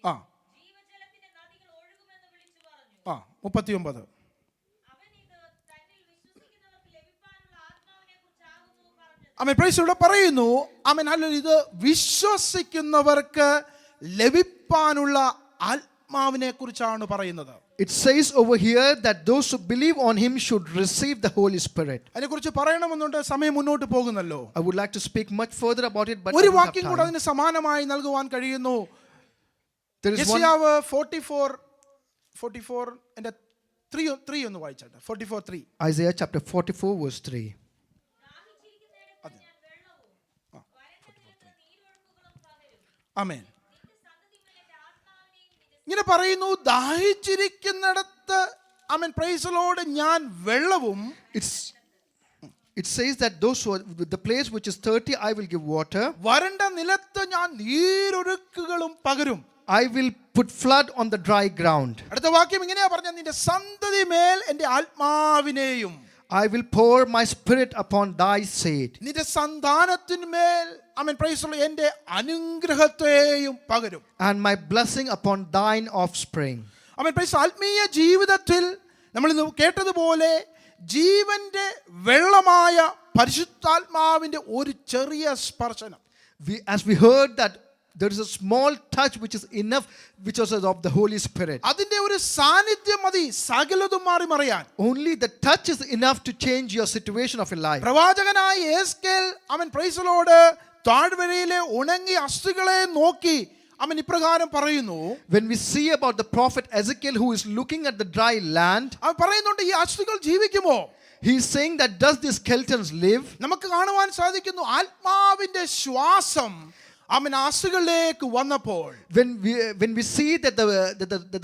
Speaker 1: ആ 39. ആമേൻ പ്രൈസ് ഇവിടെ പറയുന്നു. Amen hallelujah. ഇത് വിശ്വസിക്കുന്നവർക്ക് ലഭിപ്പാനുള്ള ആത്മാവിനെ കുറിച്ചാണ് പറയുന്നത്.
Speaker 2: It says over here that those who believe on him should receive the Holy Spirit.
Speaker 1: അതിനെക്കുറിച്ച് പറയണമെന്നുണ്ട്, സമയം മുന്നോട്ട് പോകുന്നല്ലോ.
Speaker 2: I would like to speak much further about it, but
Speaker 1: ഒരു വാക്യം കൂടെ അതിന് സമാനമായി നൽകുവാൻ കഴിയുന്നു. യെശയ്യാവ് 44 and 3 ഒന്ന് വായിച്ചാട്ടെ. 44:3.
Speaker 2: Isaiah chapter 44 verse 3.
Speaker 1: ആമേൻ. ഇങ്ങനെ പറയുന്നു, ദാഹിച്ചിരിക്കുന്നിടത്ത് ആമേൻ പ്രൈസ് ദി ലോർഡ് ഞാൻ വെള്ളവും,
Speaker 2: It says that those who are, the place which is thirsty, I will give water.
Speaker 1: വരണ്ട നിലത്ത് ഞാൻ നീരൊഴുക്കുകളും പകരും.
Speaker 2: I will put flood on the dry ground.
Speaker 1: അടുത്ത വാക്യം ഇങ്ങനെയാ പറഞ്ഞത്, നിന്റെ സന്തതി മേൽ എൻ്റെ ആത്മാവിനെയും,
Speaker 2: I will pour my spirit upon thy seed.
Speaker 1: നിന്റെ സന്താനത്തിന്മേൽ ആമേൻ പ്രൈസ് ദി ലോർഡ് എൻ്റെ അനുഗ്രഹത്തെയും പകരും.
Speaker 2: And my blessing upon thine offspring.
Speaker 1: ആമേൻ പ്രൈസ്. ആത്മീയ ജീവിതത്തിൽ നമ്മൾ ഇന്ന് കേട്ടതുപോലെ ജീവന്റെ വെള്ളമായ പരിശുദ്ധാത്മാവിന്റെ ഒരു ചെറിയ സ്പർശനം,
Speaker 2: As we heard that there is a small touch which is enough, which was of the Holy Spirit.
Speaker 1: അതിന്റെ ഒരു സാന്നിധ്യം മതി സകലതും മാറി മറിയാൻ.
Speaker 2: Only the touch is enough to change your situation of your life.
Speaker 1: പ്രവാചകനായ യെഹെസ്കേൽ അവൻ പ്രൈസ് ദി ലോർഡ് താഴ്വരയിലെ ഉണങ്ങിയ അസ്ഥികളെ നോക്കി അവൻ ഇപ്രകാരം പറയുന്നു.
Speaker 2: When we see about the prophet Ezekiel who is looking at the dry land,
Speaker 1: അവൻ പറയുന്നുണ്ട്, ഈ അസ്ഥികൾ ജീവിക്കുമോ?
Speaker 2: he is saying that does these skeletons live?
Speaker 1: നമുക്ക് കാണുവാൻ സാധിക്കുന്നു, ആത്മാവിന്റെ ശ്വാസം അവൻ അസ്ഥികളിലേക്ക് വന്നപ്പോൾ,
Speaker 2: When we see that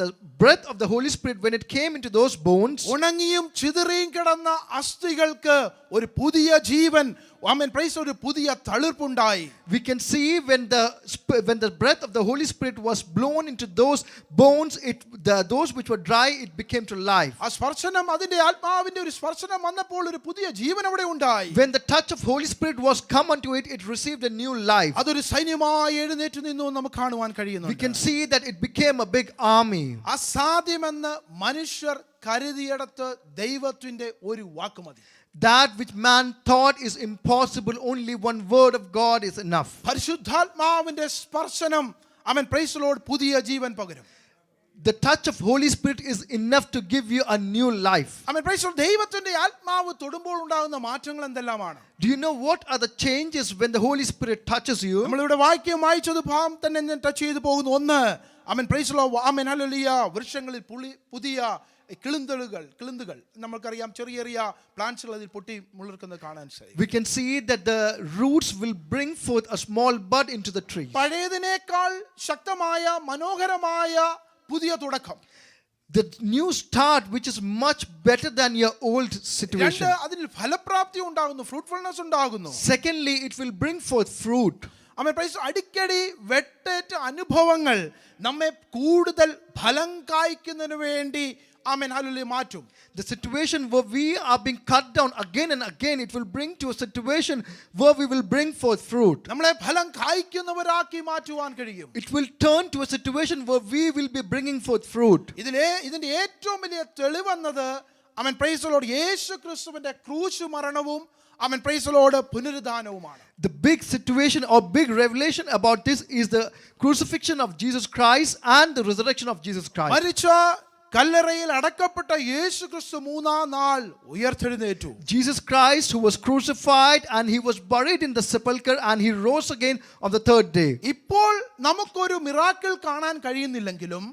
Speaker 2: the breath of the Holy Spirit, when it came into those bones,
Speaker 1: ഉണങ്ങിയും ചിതറിയും കിടന്ന അസ്ഥികൾക്ക് ഒരു പുതിയ ജീവൻ, ആമേൻ പ്രൈസ്, ഒരു പുതിയ തളിർപ്പുണ്ടായി.
Speaker 2: we can see when the breath of the Holy Spirit was blown into those bones, those which were dry, it became to life.
Speaker 1: ആ സ്പർശനം, അതിന്റെ ആത്മാവിന്റെ ഒരു സ്പർശനം വന്നപ്പോൾ ഒരു പുതിയ ജീവൻ അവിടെ ഉണ്ടായി.
Speaker 2: When the touch of Holy Spirit was come unto it, it received a new life.
Speaker 1: അതൊരു സൈന്യമായി എഴുന്നേറ്റ് നിന്നു നമുക്ക് കാണുവാൻ കഴിയുന്നു.
Speaker 2: We can see that it became a big army.
Speaker 1: അസാധ്യമെന്ന് മനുഷ്യർ കരുതിയിടത്ത് ദൈവത്തിന്റെ ഒരു വാക്ക് മതി.
Speaker 2: That which man thought is impossible, only one word of God is enough.
Speaker 1: പരിശുദ്ധാത്മാവിന്റെ സ്പർശനം അവൻ പ്രൈസ് ദി ലോർഡ് പുതിയ ജീവൻ പകരും.
Speaker 2: The touch of Holy Spirit is enough to give you a new life.
Speaker 1: അവൻ പ്രൈസ് ദി ലോർഡ് ദൈവത്തിന്റെ ആത്മാവ് തൊടുമ്പോൾ ഉണ്ടാകുന്ന മാറ്റങ്ങൾ എന്തെല്ലാമാണ്?
Speaker 2: Do you know what are the changes when the Holy Spirit touches you?
Speaker 1: നമ്മളിവിടെ വാക്യം വായിച്ചത് ഭാഗം തന്നെ ഞാൻ ടച്ച് ചെയ്തു പോകുന്നു. ഒന്ന്, അവൻ പ്രൈസ് ദി ലോർഡ് ആമേൻ ഹല്ലേലൂയ, വൃക്ഷങ്ങളിൽ പുതിയ കിളുന്തുകൾ നമുക്കറിയാം, ചെറിയ ചെറിയ പ്ലാന്റ്സുകൾ അതിൽ പൊട്ടി മുളർക്കുന്നത് കാണാൻ സാധിക്കും.
Speaker 2: We can see that the roots will bring forth a small bud into the tree.
Speaker 1: പഴയതിനേക്കാൾ ശക്തമായ മനോഹരമായ പുതിയ തുടക്കം.
Speaker 2: The new start which is much better than your old situation.
Speaker 1: രണ്ട്, അതിൽ ഫലപ്രാപ്തി ഉണ്ടാകുന്നു, ഫ്രൂട്ട്ഫുൾനെസ് ഉണ്ടാകുന്നു.
Speaker 2: Secondly, it will bring forth fruit.
Speaker 1: Amen praise. അടിക്കടി വെട്ടേറ്റ അനുഭവങ്ങൾ നമ്മെ കൂടുതൽ ഫലം കായ്ക്കുന്നതിന് വേണ്ടി ആമേൻ ഹല്ലേലൂയ മാറ്റും.
Speaker 2: The situation where we are being cut down again and again, it will bring to a situation where we will bring forth fruit.
Speaker 1: നമ്മളെ ഫലം കായ്ക്കുന്നവരാക്കി മാറ്റുവാൻ കഴിയും.
Speaker 2: It will turn to a situation where we will be bringing forth fruit.
Speaker 1: ഇതിന്റെ ഏറ്റവും വലിയ തെളിവെന്നത് ആമേൻ praise the Lord യേശു ക്രിസ്തുവിന്റെ ക്രൂശ് മരണവും ആമേൻ പ്രൈസ് ദി ലോർഡ് പുനരുദ്ധാനവുമാണ്.
Speaker 2: The big situation or big revelation about this is the crucifixion of Jesus Christ and the resurrection of Jesus Christ.
Speaker 1: മരിച്ച കല്ലറയിൽ അടക്കപ്പെട്ട യേശു ക്രിസ്തു മൂന്നാം നാൾ ഉയർത്തെഴുന്നേറ്റു.
Speaker 2: Jesus Christ who was crucified and he was buried in the sepulchre and he rose again on the third day.
Speaker 1: ഇപ്പോൾ നമുക്കൊരു miracle കാണാൻ കഴിയുന്നില്ലെങ്കിലും,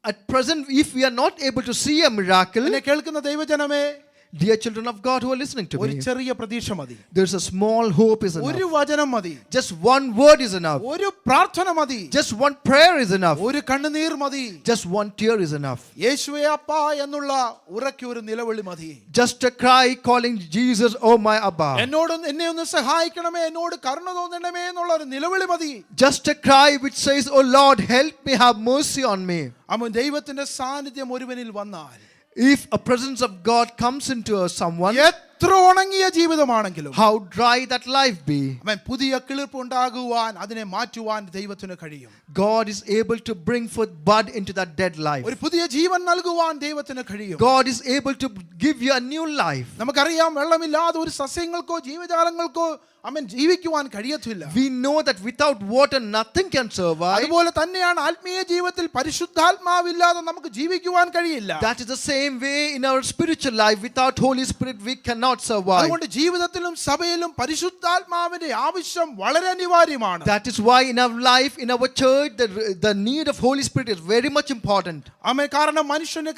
Speaker 2: At present, if we are not able to see a miracle,
Speaker 1: എന്നെ കേൾക്കുന്ന ദൈവജനമേ,
Speaker 2: dear children of God who are listening to
Speaker 1: ഒരു
Speaker 2: me,
Speaker 1: ചെറിയ പ്രതീക്ഷ മതി,
Speaker 2: there's a small hope is
Speaker 1: ഒരു
Speaker 2: enough.
Speaker 1: വചനം മതി,
Speaker 2: Just one word is enough.
Speaker 1: ഒരു പ്രാർത്ഥന മതി,
Speaker 2: Just one prayer is enough.
Speaker 1: ഒരു കണ്ണുനീർ മതി,
Speaker 2: Just one tear is enough.
Speaker 1: യേശുവേ അപ്പാ എന്നുള്ള ഉറക്കെ ഒരു നിലവിളി മതി.
Speaker 2: Just a cry calling Jesus, oh my Abba.
Speaker 1: എന്നെ ഒന്ന് സഹായിക്കണമേ, എന്നോട് കരുണ തോന്നണമേ എന്നുള്ള ഒരു നിലവിളി മതി.
Speaker 2: Just a cry which says, oh Lord, help me, have mercy on me.
Speaker 1: അവൻ ദൈവത്തിന്റെ സാന്നിധ്യം ഒരുവനിൽ വന്നാൽ,
Speaker 2: If a presence of God comes into someone,
Speaker 1: എത്ര ഉണങ്ങിയ ജീവിതമാണെങ്കിലും,
Speaker 2: how dry that life be,
Speaker 1: അവൻ പുതിയ കിളിർപ്പ് ഉണ്ടാകുവാൻ, അതിനെ മാറ്റുവാൻ ദൈവത്തിന് കഴിയും.
Speaker 2: God is able to bring forth bud into that dead life.
Speaker 1: ഒരു പുതിയ ജീവൻ നൽകുവാൻ ദൈവത്തിന് കഴിയും.
Speaker 2: God is able to give you a new life.
Speaker 1: നമുക്കറിയാം, വെള്ളമില്ലാതെ ഒരു സസ്യങ്ങൾക്കോ ജീവജാലങ്ങൾക്കോ അവൻ ജീവിക്കുവാൻ കഴിയത്തില്ല.
Speaker 2: We know that without water nothing can survive.
Speaker 1: അതുപോലെ തന്നെയാണ് ആത്മീയ ജീവിതത്തിൽ പരിശുദ്ധാത്മാവില്ലാതെ നമുക്ക് ജീവിക്കുവാൻ കഴിയില്ല.
Speaker 2: That is the same way in our spiritual life. Without Holy Spirit we cannot cannot survive.
Speaker 1: അതുകൊണ്ട് ജീവിതത്തിലും സഭയിലും പരിശുദ്ധാത്മാവിന്റെ ആവശ്യം വളരെ അനിവാര്യമാണ്.
Speaker 2: That is why in our life, in our church, the need of Holy Spirit is very much important.
Speaker 1: ആമേൻ. കാരണം മനുഷ്യന്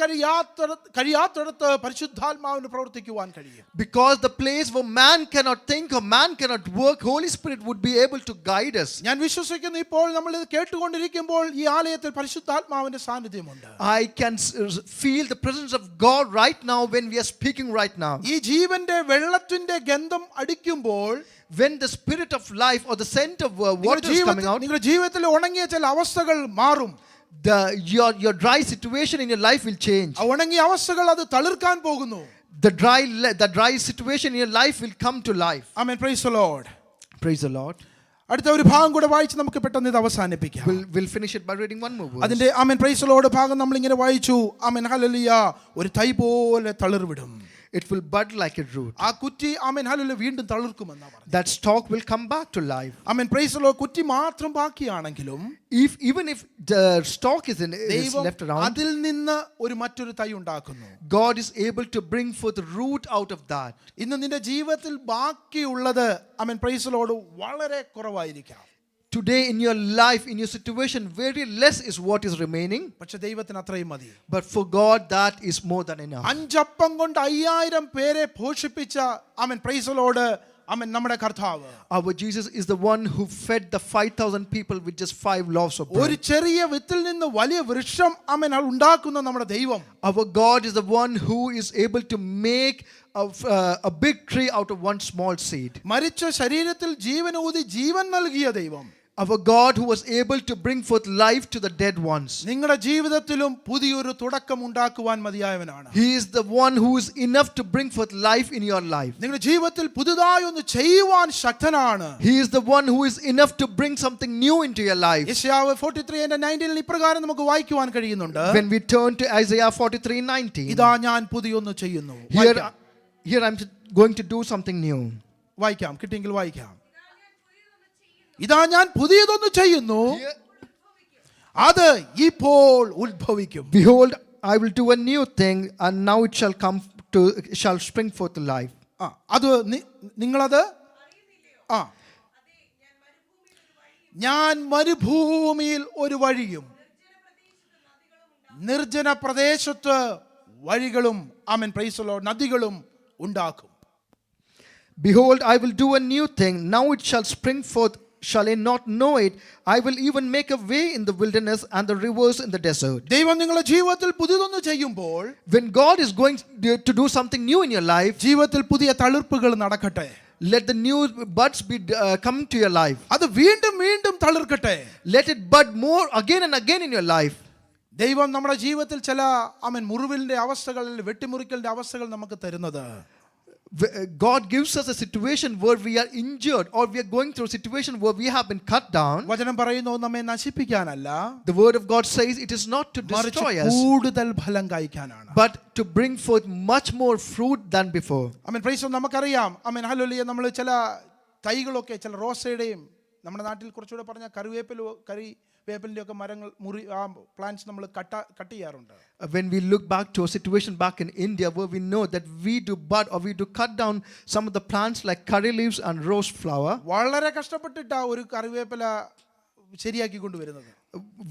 Speaker 1: കഴിയാത്തിടത്ത് പരിശുദ്ധാത്മാവിന് പ്രവർത്തിക്കുവാൻ കഴിയും.
Speaker 2: Because the place where man cannot think or man cannot work, Holy Spirit would be able to guide us.
Speaker 1: ഞാൻ വിശ്വസിക്കുന്നു ഇപ്പോൾ നമ്മൾ ഇത് കേട്ടുകൊണ്ടിരിക്കുമ്പോൾ ഈ ആലയത്തിൽ പരിശുദ്ധാത്മാവിന്റെ സാന്നിധ്യമുണ്ട്.
Speaker 2: I can feel the presence of God right now when we are speaking right now.
Speaker 1: ഈ ജീവന്റെ വെള്ളത്തിന്റെ ഗന്ധം അടിക്കുമ്പോൾ,
Speaker 2: When the spirit of life or the scent of water is coming out,
Speaker 1: നിങ്ങളുടെ ജീവിതത്തിൽ ഉണങ്ങിയ ചില അവസ്ഥകൾ മാറും.
Speaker 2: your dry situation in your life will change.
Speaker 1: ആ ഉണങ്ങിയ അവസ്ഥകൾ അത് തളിർക്കാൻ പോകുന്നു.
Speaker 2: The dry situation in your life will come to life.
Speaker 1: Amen. Praise the Lord.
Speaker 2: Praise the Lord.
Speaker 1: അടുത്ത ഒരു ഭാഗം കൂടെ വായിച്ച് നമുക്ക് പെട്ടെന്ന് ഇത് അവസാനിപ്പിക്കാം.
Speaker 2: We'll finish it by reading one more verse.
Speaker 1: അതിന്റെ ആമേൻ പ്രൈസ് ദി ലോർഡ് ഭാഗം നമ്മൾ ഇങ്ങനെ വായിച്ചു. Amen hallelujah. ഒരു തൈ പോലെ തളിർവിടും.
Speaker 2: It will bud like a root.
Speaker 1: ആ കുറ്റി ആമേൻ ഹല്ലേലൂയ വീണ്ടും തളിർക്കുമെന്നാണ് പറഞ്ഞത്.
Speaker 2: That stalk will come back to life.
Speaker 1: Amen praise the Lord. കുറ്റി മാത്രം ബാക്കിയാണെങ്കിലും
Speaker 2: Even if the stalk is left around,
Speaker 1: അതിൽ നിന്ന് ഒരു മറ്റൊരു തൈ ഉണ്ടാക്കുന്നു.
Speaker 2: God is able to bring forth root out of that.
Speaker 1: ഇന്ന് നിന്റെ ജീവിതത്തിൽ ബാക്കിയുള്ളത് ആമേൻ പ്രൈസ് ദി ലോർഡ് വളരെ കുറവായിരിക്കാം.
Speaker 2: Today in your life, in your situation, very less is what is remaining.
Speaker 1: പക്ഷേ ദൈവത്തിന് അത്രയും മതി.
Speaker 2: But for God, that is more than enough.
Speaker 1: 5 അപ്പം കൊണ്ട് 5000 പേരെ പോഷിപ്പിച്ച ആമേൻ പ്രൈസ് ദി ലോർഡ് ആമേൻ നമ്മുടെ കർത്താവ്.
Speaker 2: Our Jesus is the one who fed the 5,000 people with just 5 loaves of
Speaker 1: ഒരു
Speaker 2: bread.
Speaker 1: ചെറിയ വിത്തിൽ നിന്ന് വലിയ വൃക്ഷം ആമേൻ ഉണ്ടാക്കുന്ന നമ്മുടെ ദൈവം.
Speaker 2: Our God is the one who is able to make a big tree out of one small seed.
Speaker 1: മരിച്ച ശരീരത്തിൽ ജീവനൂതി ജീവൻ നൽകിയ ദൈവം.
Speaker 2: Our God who was able to bring forth life to the dead ones.
Speaker 1: നിങ്ങളുടെ ജീവിതത്തിലും പുതിയൊരു തുടക്കം ഉണ്ടാക്കുവാൻ മതിയായവനാണ്.
Speaker 2: He is the one who is enough to bring forth life in your life.
Speaker 1: നിങ്ങളുടെ ജീവിതത്തിൽ പുതുതായി ഒന്ന് ചെയ്യുവാൻ ശക്തനാണ്.
Speaker 2: He is the one who is enough to bring something new into your life.
Speaker 1: യെശയ്യാവ് 43:19 ഇപ്രകാരം നമുക്ക് വായിക്കുവാൻ കഴിയുന്നുണ്ട്.
Speaker 2: When we turn to Isaiah 43:19,
Speaker 1: ഇതാ ഞാൻ പുതിയൊന്ന് ചെയ്യുന്നു.
Speaker 2: here I'm going to do something new.
Speaker 1: വായിക്കാം, കിട്ടിയെങ്കിൽ വായിക്കാം. ഇതാ ഞാൻ പുതിയതൊന്ന് ചെയ്യുന്നു, അത് ഇപ്പോൾ ഉത്ഭവിക്കും.
Speaker 2: Behold, I will do a new thing, and now it shall spring forth to life.
Speaker 1: അത് നിങ്ങളത് ഞാൻ മരുഭൂമിയിൽ ഒരു വഴിയും നിർജ്ജന പ്രദേശത്ത് വഴികളും ആമേൻ പ്രൈസ് ദി ലോർഡ് നദികളും ഉണ്ടാക്കും.
Speaker 2: Behold, I will do a new thing, now it shall spring forth. Shall I not know it? I will even make a way in the wilderness and the rivers in the desert.
Speaker 1: ദൈവം നിങ്ങളുടെ ജീവിതത്തിൽ പുതിയതൊന്ന് ചെയ്യുമ്പോൾ,
Speaker 2: When God is going to do something new in your life,
Speaker 1: ജീവിതത്തിൽ പുതിയ തളിർപ്പുകൾ നടക്കട്ടെ.
Speaker 2: let the new buds be come to your life.
Speaker 1: അത് വീണ്ടും വീണ്ടും തളിർക്കട്ടെ.
Speaker 2: Let it bud more again and again in your life.
Speaker 1: ദൈവം നമ്മുടെ ജീവിതത്തിൽ ചില ആമേൻ മുറിവിന്റെ അവസ്ഥകളിൽ വെട്ടിമുറിക്കലിന്റെ അവസ്ഥകൾ നമുക്ക് തരുന്നത്.
Speaker 2: God gives us a situation where we are injured or we are going through a situation where we have been cut down.
Speaker 1: വചനം പറയുന്നു നമ്മെ നശിപ്പിക്കാനല്ല,
Speaker 2: The word of God says it is not to destroy us,
Speaker 1: കൂടുതൽ ഫലം കായ്ക്കാനാണ്.
Speaker 2: but to bring forth much more fruit than before.
Speaker 1: Amen praise the Lord. നമുക്കറിയാം amen hallelujah. നമ്മൾ ചില തൈകളൊക്കെ ചില റോസയുടെയും നമ്മുടെ നാട്ടിൽ കുറച്ചുകൂടെ പറഞ്ഞ കറിവേപ്പിലിൻ്റെ ഒക്കെ മരങ്ങൾ പ്ലാന്റ്സ് നമ്മൾ കട്ട് ചെയ്യാറുണ്ട്.
Speaker 2: When we look back to a situation back in India where we know that we do bud or we do cut down some of the plants like curry leaves and rose flower.
Speaker 1: വളരെ കഷ്ടപ്പെട്ടിട്ടാ ഒരു കറിവേപ്പില ശരിയാക്കി കൊണ്ടുവരുന്നത്.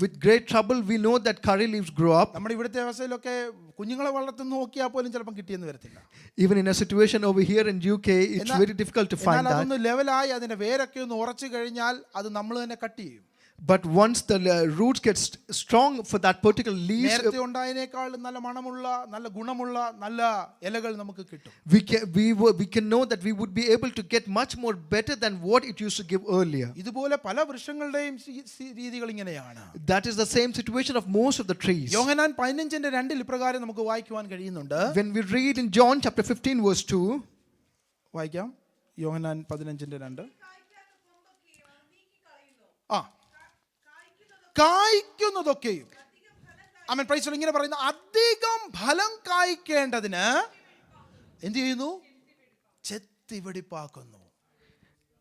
Speaker 2: With great trouble we know that curry leaves grow up.
Speaker 1: നമ്മുടെ ഇവിടുത്തെ അവസ്ഥയിലൊക്കെ കുഞ്ഞുങ്ങളെ വളർത്തുന്ന നോക്കിയാൽ പോലും ചിലപ്പോൾ കിട്ടിയെന്ന് വരത്തില്ല.
Speaker 2: Even in a situation over here in UK, it's very difficult to find that.
Speaker 1: അതൊന്ന് ലെവലായി അതിന്റെ വേരൊക്കെ ഒന്ന് ഉറച്ചു കഴിഞ്ഞാൽ അത് നമ്മൾ തന്നെ കട്ട് ചെയ്യും.
Speaker 2: But once the roots get strong for that particular leaves,
Speaker 1: നേരത്തെ ഉണ്ടായതിനേക്കാൾ നല്ല മണമുള്ള നല്ല ഗുണമുള്ള നല്ല ഇലകൾ നമുക്ക് കിട്ടും.
Speaker 2: we can know that we would be able to get much more better than what it used to give earlier.
Speaker 1: ഇതുപോലെ പല വൃക്ഷങ്ങളുടെയും രീതികൾ ഇങ്ങനെയാണ്.
Speaker 2: That is the same situation of most of the trees.
Speaker 1: യോഹന്നാൻ 15:2 ഇപ്രകാരം നമുക്ക് വായിക്കുവാൻ കഴിയുന്നുണ്ട്.
Speaker 2: When we read in John chapter 15 verse 2,
Speaker 1: വായിക്കാം. യോഹന്നാൻ 15:2. കായ്ക്കുന്നതൊക്കെയും ആമേൻ praise the Lord ഇങ്ങനെ പറയുന്നു, അധികം ഫലം കായ്ക്കേണ്ടതിന് എന്ത് ചെയ്യുന്നു? ചെത്തിവെടിപ്പാക്കുന്നു.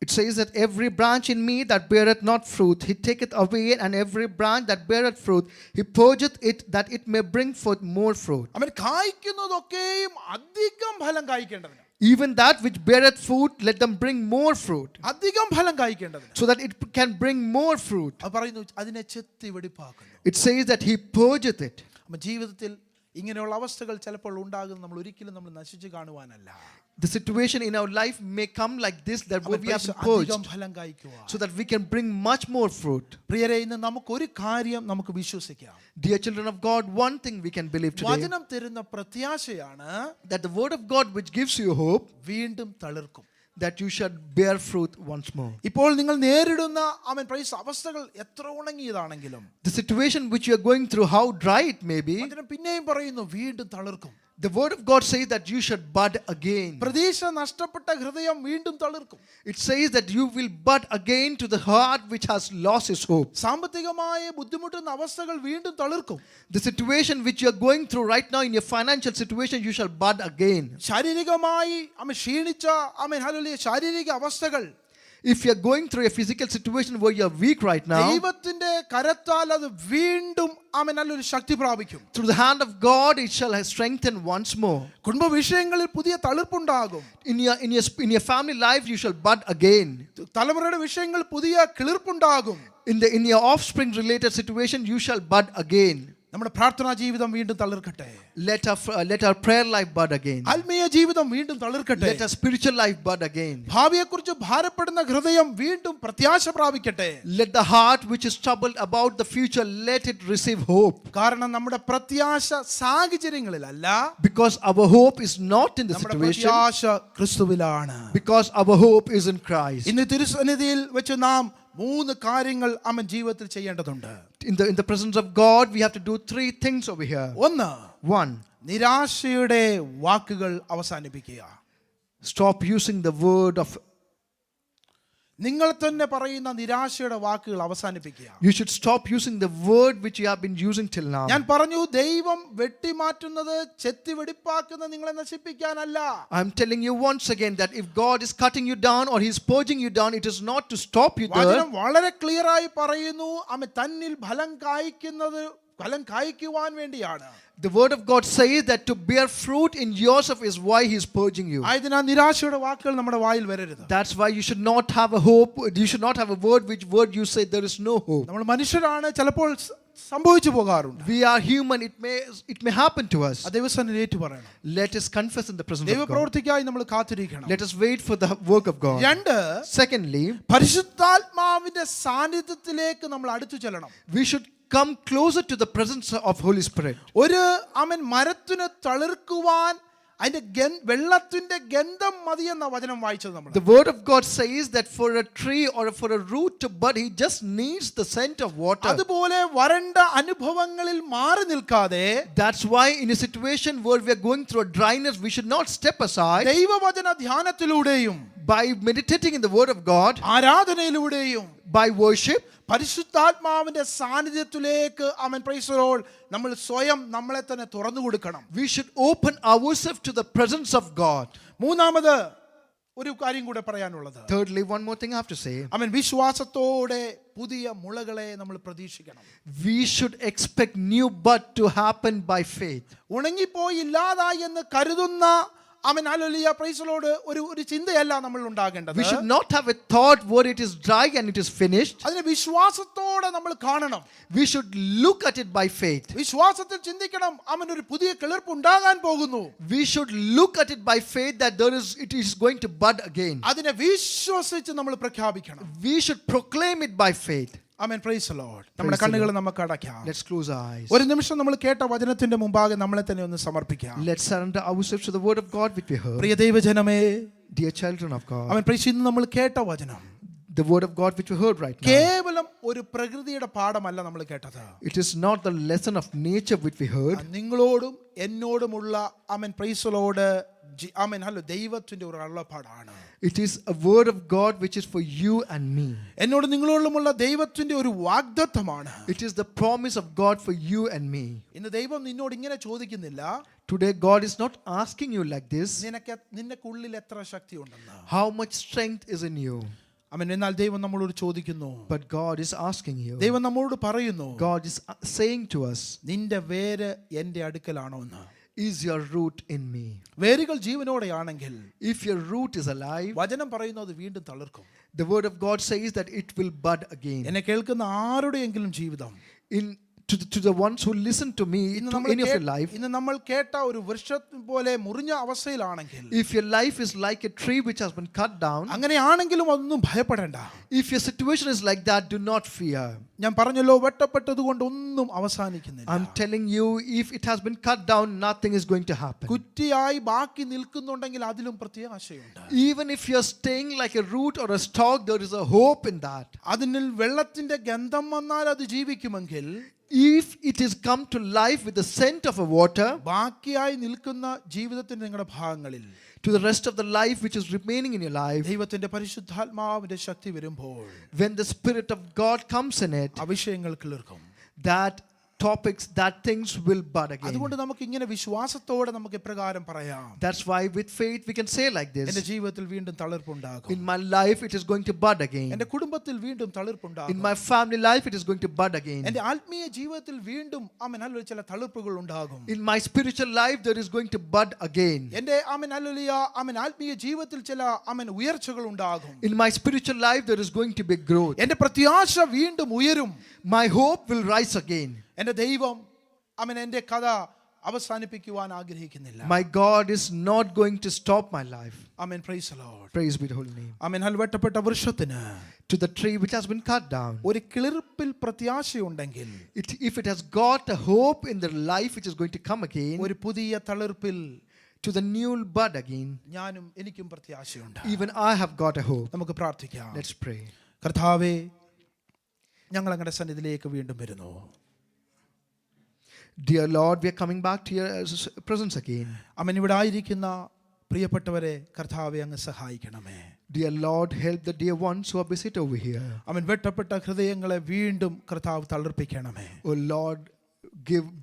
Speaker 2: it says that every branch in me that beareth not fruit he taketh away, and every branch that beareth fruit he purgeth it, that it may bring forth more fruit.
Speaker 1: ആമേൻ. കായ്ക്കുന്നതൊക്കെയും അധികം ഫലം കായ്ക്കേണ്ടതിന്.
Speaker 2: Even that which beareth fruit, let them bring more fruit,
Speaker 1: അധികം ഫലം കായ്ക്കേണ്ടതിന്.
Speaker 2: so that it can bring more fruit.
Speaker 1: അത് പറയുന്നു അതിനെ ചെത്തി വെടിപ്പാക്കുന്നു.
Speaker 2: It says that he purgeth it.
Speaker 1: അപ്പം ജീവിതത്തിൽ ഇങ്ങനെയുള്ള അവസ്ഥകൾ ചിലപ്പോൾ ഉണ്ടാകും, നമ്മൾ ഒരിക്കലും നമ്മൾ നശിച്ചു കാണുവാനല്ല.
Speaker 2: The situation in our life may come like this, that
Speaker 1: അവൻ
Speaker 2: we have been
Speaker 1: അധികം
Speaker 2: purged,
Speaker 1: ഫലം കായ്ക്കുവാൻ.
Speaker 2: so that we can bring much more fruit.
Speaker 1: പ്രിയരെ, ഇന്ന് നമുക്കൊരു കാര്യം നമുക്ക് വിശ്വസിക്കാം.
Speaker 2: Dear children of God, one thing we can believe today,
Speaker 1: വചനം തരുന്ന പ്രത്യാശയാണ്
Speaker 2: that the word of God which gives you hope,
Speaker 1: വീണ്ടും തളിർക്കും.
Speaker 2: that you shall bear fruit once more.
Speaker 1: ഇപ്പോൾ നിങ്ങൾ നേരിടുന്ന അവസ്ഥകൾ എത്ര ഉണങ്ങിയതാണെങ്കിലും,
Speaker 2: The situation which you are going through, how dry it may be,
Speaker 1: വചനം പിന്നെയും പറയുന്നു വീണ്ടും തളിർക്കും.
Speaker 2: the word of God says that you should bud again.
Speaker 1: പ്രതീക്ഷ നഷ്ടപ്പെട്ട ഹൃദയം വീണ്ടും തളിർക്കും.
Speaker 2: It says that you will bud again to the heart which has lost its hope.
Speaker 1: സാമ്പത്തികമായ ബുദ്ധിമുട്ടുന്ന അവസ്ഥകൾ വീണ്ടും തളിർക്കും.
Speaker 2: The situation which you are going through right now in your financial situation, you shall bud again.
Speaker 1: ശാരീരികമായി ക്ഷീണിച്ച ശാരീരിക അവസ്ഥകൾ,
Speaker 2: If you are going through a physical situation where you are weak right now,
Speaker 1: ദൈവത്തിന്റെ കരത്താൽ അത് വീണ്ടും നല്ലൊരു ശക്തി പ്രാപിക്കും.
Speaker 2: through the hand of God it shall strengthen once more.
Speaker 1: കുടുംബ വിഷയങ്ങളിൽ പുതിയ തളിർപ്പുണ്ടാകും.
Speaker 2: In your family life you shall bud again.
Speaker 1: തലമുറയുടെ വിഷയങ്ങൾ പുതിയ കിളിർപ്പുണ്ടാകും.
Speaker 2: In your offspring related situation you shall bud again.
Speaker 1: നമ്മുടെ പ്രാർത്ഥനാ ജീവിതം വീണ്ടും തളിർക്കട്ടെ.
Speaker 2: Let our prayer life bud again.
Speaker 1: ആത്മീയ ജീവിതം വീണ്ടും തളിർക്കട്ടെ.
Speaker 2: Let our spiritual life bud again.
Speaker 1: ഭാവിയെക്കുറിച്ച് ഭാരപ്പെടുന്ന ഹൃദയം വീണ്ടും പ്രത്യാശ പ്രാപിക്കട്ടെ.
Speaker 2: Let the heart which is troubled about the future, let it receive hope.
Speaker 1: കാരണം നമ്മുടെ പ്രത്യാശ സാഹചര്യങ്ങളിലല്ല,
Speaker 2: Because our hope is not in the
Speaker 1: നമ്മുടെ
Speaker 2: situation,
Speaker 1: പ്രത്യാശ ക്രിസ്തുവിലാണ്.
Speaker 2: because our hope is in Christ.
Speaker 1: ഇന്ന് തിരുസന്നിധിയിൽ വെച്ച് നാം 3 കാര്യങ്ങൾ ജീവിതത്തിൽ ചെയ്യേണ്ടതുണ്ട്.
Speaker 2: In the presence of God we have to do 3 things over here.
Speaker 1: ഒന്ന്,
Speaker 2: 1,
Speaker 1: നിരാശയുടെ വാക്കുകൾ അവസാനിപ്പിക്കുക.
Speaker 2: stop using the word of,
Speaker 1: നിങ്ങൾ തന്നെ പറയുന്ന നിരാശയുടെ വാക്കുകൾ അവസാനിപ്പിക്കുക.
Speaker 2: you should stop using the word which you have been using till now.
Speaker 1: ഞാൻ പറഞ്ഞു, ദൈവം വെട്ടിമാറ്റുന്നത് ചെത്തി വെടിപ്പാക്കുന്ന നിങ്ങളെ നശിപ്പിക്കാനല്ല.
Speaker 2: I'm telling you once again that if God is cutting you down or he is purging you down, it is not to stop you there.
Speaker 1: വചനം വളരെ clear ആയി പറയുന്നു, തന്നിൽ ഫലം കായ്ക്കുവാൻ വേണ്ടിയാണ്.
Speaker 2: The word of God says that to bear fruit in yourself is why he is purging you.
Speaker 1: ആയതിനാൽ നിരാശയുടെ വാക്കുകൾ നമ്മുടെ വായിൽ വരരുത്.
Speaker 2: That's why you should not have a hope. You should not have a word which word you say there is no hope.
Speaker 1: നമ്മൾ മനുഷ്യരാണ്, ചിലപ്പോൾ സംഭവിച്ചു പോകാറുണ്ട്.
Speaker 2: We are human. It may happen to us.
Speaker 1: ദൈവസന്നിധിയിൽ ഏറ്റു പറയണം.
Speaker 2: Let us confess in the presence of God.
Speaker 1: ദൈവപ്രവൃത്തിക്കായി നമ്മൾ കാത്തിരിക്കണം.
Speaker 2: Let us wait for the work of God.
Speaker 1: 2,
Speaker 2: Secondly,
Speaker 1: പരിശുദ്ധാത്മാവിന്റെ സാന്നിധ്യത്തിലേക്ക് നമ്മൾ അടുത്തു ചെല്ലണം.
Speaker 2: we should come closer to the presence of Holy Spirit.
Speaker 1: ഒരു മരത്തിന് തളിർക്കുവാൻ അതിന്റെ വെള്ളത്തിന്റെ ഗന്ധം മതി എന്ന വചനം വായിച്ചത് നമ്മൾ.
Speaker 2: The word of God says that for a tree or for a root to bud, he just needs the scent of water.
Speaker 1: അതുപോലെ വരണ്ട അനുഭവങ്ങളിൽ മാറി നിൽക്കാതെ,
Speaker 2: That's why in a situation where we are going through a dryness, we should not step aside.
Speaker 1: ദൈവവചന ധ്യാനത്തിലൂടെയും
Speaker 2: By meditating in the word of God,
Speaker 1: ആരാധനയിലൂടെയും
Speaker 2: by worship,
Speaker 1: പരിശുദ്ധാത്മാവിന്റെ സാന്നിധ്യത്തിലേക്ക് നമ്മൾ സ്വയം നമ്മളെ തന്നെ തുറന്നു കൊടുക്കണം.
Speaker 2: we should open ourselves to the presence of God.
Speaker 1: മൂന്നാമത് ഒരു കാര്യം കൂടെ പറയാനുള്ളത്,
Speaker 2: Thirdly, one more thing I have to say.
Speaker 1: വിശ്വാസത്തോടെ പുതിയ മുളകളെ നമ്മൾ പ്രതീക്ഷിക്കണം.
Speaker 2: We should expect new bud to happen by faith.
Speaker 1: ഉണങ്ങിപ്പോയി ഇല്ലാതായി എന്ന് കരുതുന്ന ഒരു ചിന്തയല്ല നമ്മൾ ഉണ്ടാകേണ്ടത്.
Speaker 2: We should not have a thought where it is dry and it is finished.
Speaker 1: അതിനെ വിശ്വാസത്തോടെ നമ്മൾ കാണണം.
Speaker 2: We should look at it by faith.
Speaker 1: വിശ്വാസത്തിൽ ചിന്തിക്കണം, ഒരു പുതിയ കിളിർപ്പ് ഉണ്ടാകാൻ പോകുന്നു.
Speaker 2: We should look at it by faith that it is going to bud again.
Speaker 1: അതിനെ വിശ്വസിച്ച് നമ്മൾ പ്രഖ്യാപിക്കണം.
Speaker 2: We should proclaim it by faith.
Speaker 1: Amen. Praise the Lord. നമ്മുടെ കണ്ണുകൾ നമുക്ക് അടയ്ക്കാം.
Speaker 2: Let's close our eyes.
Speaker 1: ഒരു നിമിഷം നമ്മൾ കേട്ട വചനത്തിന്റെ മുമ്പാകെ നമ്മളെ തന്നെ ഒന്ന് സമർപ്പിക്കാം.
Speaker 2: Let's surrender ourselves to the word of God which we heard.
Speaker 1: പ്രിയ ദൈവജനമേ,
Speaker 2: Dear children of God,
Speaker 1: ഇന്ന് നമ്മൾ കേട്ട വചനം,
Speaker 2: the word of God which we heard right now,
Speaker 1: കേവലം ഒരു പ്രകൃതിയുടെ പാഠമല്ല നമ്മൾ കേട്ടത്.
Speaker 2: it is not the lesson of nature which we heard.
Speaker 1: നിങ്ങളോടും എന്നോടുമുള്ള praise the Lord, ദൈവത്തിന്റെ ഒരു അരുളപ്പാടാണ്.
Speaker 2: It is a word of God which is for you and me.
Speaker 1: എന്നോട് നിങ്ങളോടുമുള്ള ദൈവത്തിന്റെ ഒരു വാഗ്ദത്തമാണ്.
Speaker 2: It is the promise of God for you and me.
Speaker 1: ഇന്ന് ദൈവം നിന്നോട് ഇങ്ങനെ ചോദിക്കുന്നില്ല,
Speaker 2: Today God is not asking you like this,
Speaker 1: നിനക്കുള്ളിൽ എത്ര ശക്തി ഉണ്ടെന്ന്.
Speaker 2: how much strength is in you.
Speaker 1: എന്നാൽ ദൈവം നമ്മളോട് ചോദിക്കുന്നു,
Speaker 2: But God is asking you.
Speaker 1: ദൈവം നമ്മളോട് പറയുന്നു,
Speaker 2: God is saying to us,
Speaker 1: നിന്റെ വേര് എന്റെ അടുക്കലാണോ എന്ന്.
Speaker 2: is your root in me?
Speaker 1: വേരുകൾ ജീവനോടെയാണെങ്കിൽ
Speaker 2: If your root is alive,
Speaker 1: വചനം പറയുന്നത് വീണ്ടും തളിർക്കും.
Speaker 2: the word of God says that it will bud again.
Speaker 1: എന്നെ കേൾക്കുന്ന ആരുടെയെങ്കിലും ജീവിതം
Speaker 2: To the ones who listen to me, to any of your life,
Speaker 1: ഇന്ന് നമ്മൾ കേട്ട ഒരു വൃക്ഷം പോലെ മുറിഞ്ഞ അവസ്ഥയിലാണെങ്കിൽ,
Speaker 2: if your life is like a tree which has been cut down,
Speaker 1: അങ്ങനെയാണെങ്കിലും ഒന്നും ഭയപ്പെടേണ്ട.
Speaker 2: if your situation is like that, do not fear.
Speaker 1: ഞാൻ പറഞ്ഞല്ലോ, വെട്ടപ്പെട്ടത് കൊണ്ട് ഒന്നും അവസാനിക്കുന്നില്ല.
Speaker 2: I'm telling you, if it has been cut down, nothing is going to happen.
Speaker 1: കുറ്റിയായി ബാക്കി നിൽക്കുന്നുണ്ടെങ്കിൽ അതിലും പ്രത്യാശയുണ്ട്.
Speaker 2: Even if you're staying like a root or a stalk, there is a hope in that.
Speaker 1: അതിനിൽ വെള്ളത്തിന്റെ ഗന്ധം വന്നാൽ അത് ജീവിക്കുമെങ്കിൽ,
Speaker 2: If it is come to life with the scent of a water,
Speaker 1: ബാക്കിയായി നിൽക്കുന്ന ജീവിതത്തിന്റെ നിങ്ങളുടെ ഭാഗങ്ങളിൽ
Speaker 2: to the rest of the life which is remaining in your life,
Speaker 1: ദൈവത്തിന്റെ പരിശുദ്ധാത്മാവിന്റെ ശക്തി വരുമ്പോൾ,
Speaker 2: when the Spirit of God comes in it,
Speaker 1: അഭിഷേകങ്ങൾ കിളിർക്കും.
Speaker 2: that topics, that things will bud again.
Speaker 1: അതുകൊണ്ട് നമുക്ക് ഇങ്ങനെ വിശ്വാസത്തോടെ നമുക്ക് ഇപ്രകാരം പറയാം,
Speaker 2: That's why with faith we can say like
Speaker 1: എന്റെ
Speaker 2: this:
Speaker 1: ജീവിതത്തിൽ വീണ്ടും തളിർപ്പുണ്ടാകും.
Speaker 2: in my life it is going to bud again.
Speaker 1: എന്റെ കുടുംബത്തിൽ വീണ്ടും
Speaker 2: In
Speaker 1: തളിർപ്പുണ്ടാകും.
Speaker 2: my family life it is going to bud again.
Speaker 1: എന്റെ ആത്മീയ ജീവിതത്തിൽ വീണ്ടും നല്ലൊരു ചില തളിർപ്പുകൾ ഉണ്ടാകും.
Speaker 2: In my spiritual life there is going to bud again.
Speaker 1: എന്റെ ആത്മീയ ജീവിതത്തിൽ ചില ഉയർച്ചകൾ ഉണ്ടാകും.
Speaker 2: In my spiritual life there is going to be growth.
Speaker 1: എന്റെ പ്രത്യാശ വീണ്ടും ഉയരും.
Speaker 2: My hope will rise again.
Speaker 1: എന്റെ ദൈവം എന്റെ കഥ അവസാനിപ്പിക്കുവാൻ ആഗ്രഹിക്കുന്നില്ല.
Speaker 2: My God is not going to stop my life.
Speaker 1: Praise the Lord.
Speaker 2: Praise be the holy name.
Speaker 1: വെട്ടപ്പെട്ട വൃക്ഷത്തിന്
Speaker 2: To the tree which has been cut down,
Speaker 1: ഒരു കിളിർപ്പിൽ പ്രത്യാശയുണ്ടെങ്കിൽ,
Speaker 2: if it has got a hope in the life which is going to come again,
Speaker 1: ഒരു പുതിയ തളിർപ്പിൽ
Speaker 2: to the new bud again,
Speaker 1: എനിക്കും പ്രത്യാശയുണ്ട്.
Speaker 2: even I have got a hope.
Speaker 1: നമുക്ക് പ്രാർത്ഥിക്കാം.
Speaker 2: Let's pray.
Speaker 1: കർത്താവേ, ഞങ്ങൾ അങ്ങയുടെ സന്നിധിയിലേക്ക് വീണ്ടും വരുന്നു.
Speaker 2: Dear Lord, we are coming back to your presence again.
Speaker 1: ഇവിടെ ആയിരിക്കുന്ന പ്രിയപ്പെട്ടവരെ കർത്താവേ അങ്ങ് സഹായിക്കണമേ.
Speaker 2: Dear Lord, help the dear ones who are visited over here.
Speaker 1: വെട്ടപ്പെട്ട ഹൃദയങ്ങളെ വീണ്ടും കർത്താവ് തളിർപ്പിക്കണമേ.
Speaker 2: Oh Lord,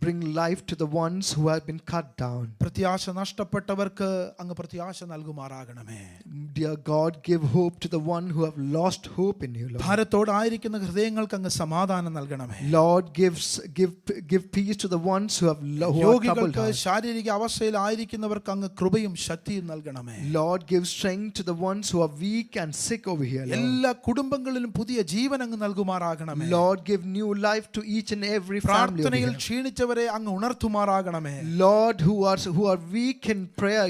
Speaker 2: bring life to the ones who have been cut down.
Speaker 1: പ്രത്യാശ നഷ്ടപ്പെട്ടവർക്ക് അങ്ങ് പ്രത്യാശ നൽകുമാറാകണമേ.
Speaker 2: Dear God, give hope to the one who have lost hope in you, Lord.
Speaker 1: ഭാരത്തോടായിരിക്കുന്ന ഹൃദയങ്ങൾക്ക് അങ്ങ് സമാധാനം നൽകണമേ.
Speaker 2: Lord, give peace to the ones who are troubled.
Speaker 1: രോഗികൾക്ക് ശാരീരിക അവസ്ഥയിലായിരിക്കുന്നവർക്ക് അങ്ങ് കൃപയും ശക്തിയും നൽകണമേ.
Speaker 2: Lord, give strength to the ones who are weak and sick over here, Lord.
Speaker 1: എല്ലാ കുടുംബങ്ങളിലും പുതിയ ജീവൻ അങ്ങ് നൽകുമാറാകണമേ.
Speaker 2: Lord, give new life to each and every family over here.
Speaker 1: ക്ഷീണിച്ചവരെ അങ്ങ് ഉണർത്തുമാറാകണമേ.
Speaker 2: Lord, who are weak in prayer,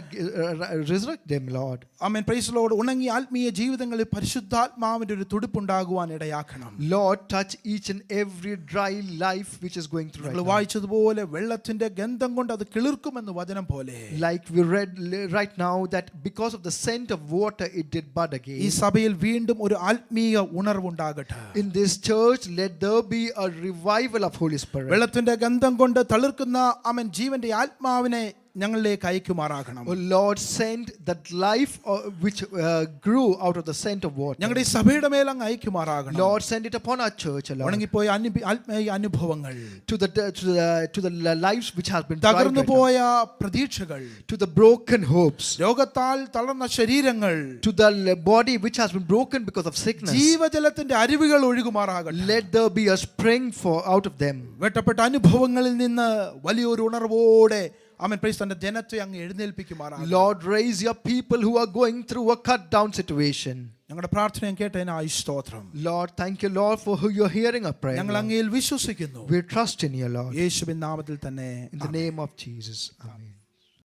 Speaker 2: resurrect them, Lord.
Speaker 1: Amen. Praise the Lord. ഉണങ്ങിയ ആത്മീയ ജീവിതങ്ങളിൽ പരിശുദ്ധാത്മാവിന്റെ ഒരു തുടിപ്പുണ്ടാകുവാൻ ഇടയാക്കണം.
Speaker 2: Lord, touch each and every dry life which is going through right now.
Speaker 1: വായിച്ചതുപോലെ വെള്ളത്തിന്റെ ഗന്ധം കൊണ്ട് അത് കിളിർക്കുമെന്ന് വചനം പോലെ,
Speaker 2: like we read right now, that because of the scent of water it did bud again.
Speaker 1: ഈ സഭയിൽ വീണ്ടും ഒരു ആത്മീയ ഉണർവുണ്ടാകട്ടെ.
Speaker 2: In this church let there be a revival of Holy Spirit.
Speaker 1: വെള്ളത്തിന്റെ ഗന്ധം കൊണ്ട് തളിർക്കുന്ന ജീവന്റെ ആത്മാവിനെ ഞങ്ങളിലേക്ക് അയക്കുമാറാകണം.
Speaker 2: Oh Lord, send that life which grew out of the scent of water.
Speaker 1: ഞങ്ങളുടെ സഭയുടെ മേൽ അങ്ങ് അയക്കുമാറാകണം.
Speaker 2: Lord, send it upon our church, Lord.
Speaker 1: ഉണങ്ങിപ്പോയ ആത്മീയ അനുഭവങ്ങൾ,
Speaker 2: to the lives which has been
Speaker 1: തകർന്നുപോയ പ്രതീക്ഷകൾ,
Speaker 2: to the broken hopes,
Speaker 1: രോഗത്താൽ തളർന്ന ശരീരങ്ങൾ,
Speaker 2: to the body which has been broken because of sickness.
Speaker 1: ജീവജലത്തിന്റെ അരുവികൾ ഒഴുകുമാറാകട്ടെ.
Speaker 2: Let there be a spring out of them.
Speaker 1: വെട്ടപ്പെട്ട അനുഭവങ്ങളിൽ നിന്ന് വലിയൊരു ഉണർവോടെ തന്റെ ജനത്തെ അങ്ങ് എഴുന്നേൽപ്പിക്കുമാറാകട്ടെ.
Speaker 2: Lord, raise your people who are going through a cut down situation.
Speaker 1: ഞങ്ങളുടെ പ്രാർത്ഥന കേട്ടതിനായി സ്തോത്രം.
Speaker 2: Lord, thank you, Lord, for who you are hearing our prayer.
Speaker 1: ഞങ്ങൾ അങ്ങയിൽ വിശ്വസിക്കുന്നു.
Speaker 2: We trust in you, Lord.
Speaker 1: യേശുവിൻ നാമത്തിൽ തന്നെ.
Speaker 2: In the name of Jesus. Amen.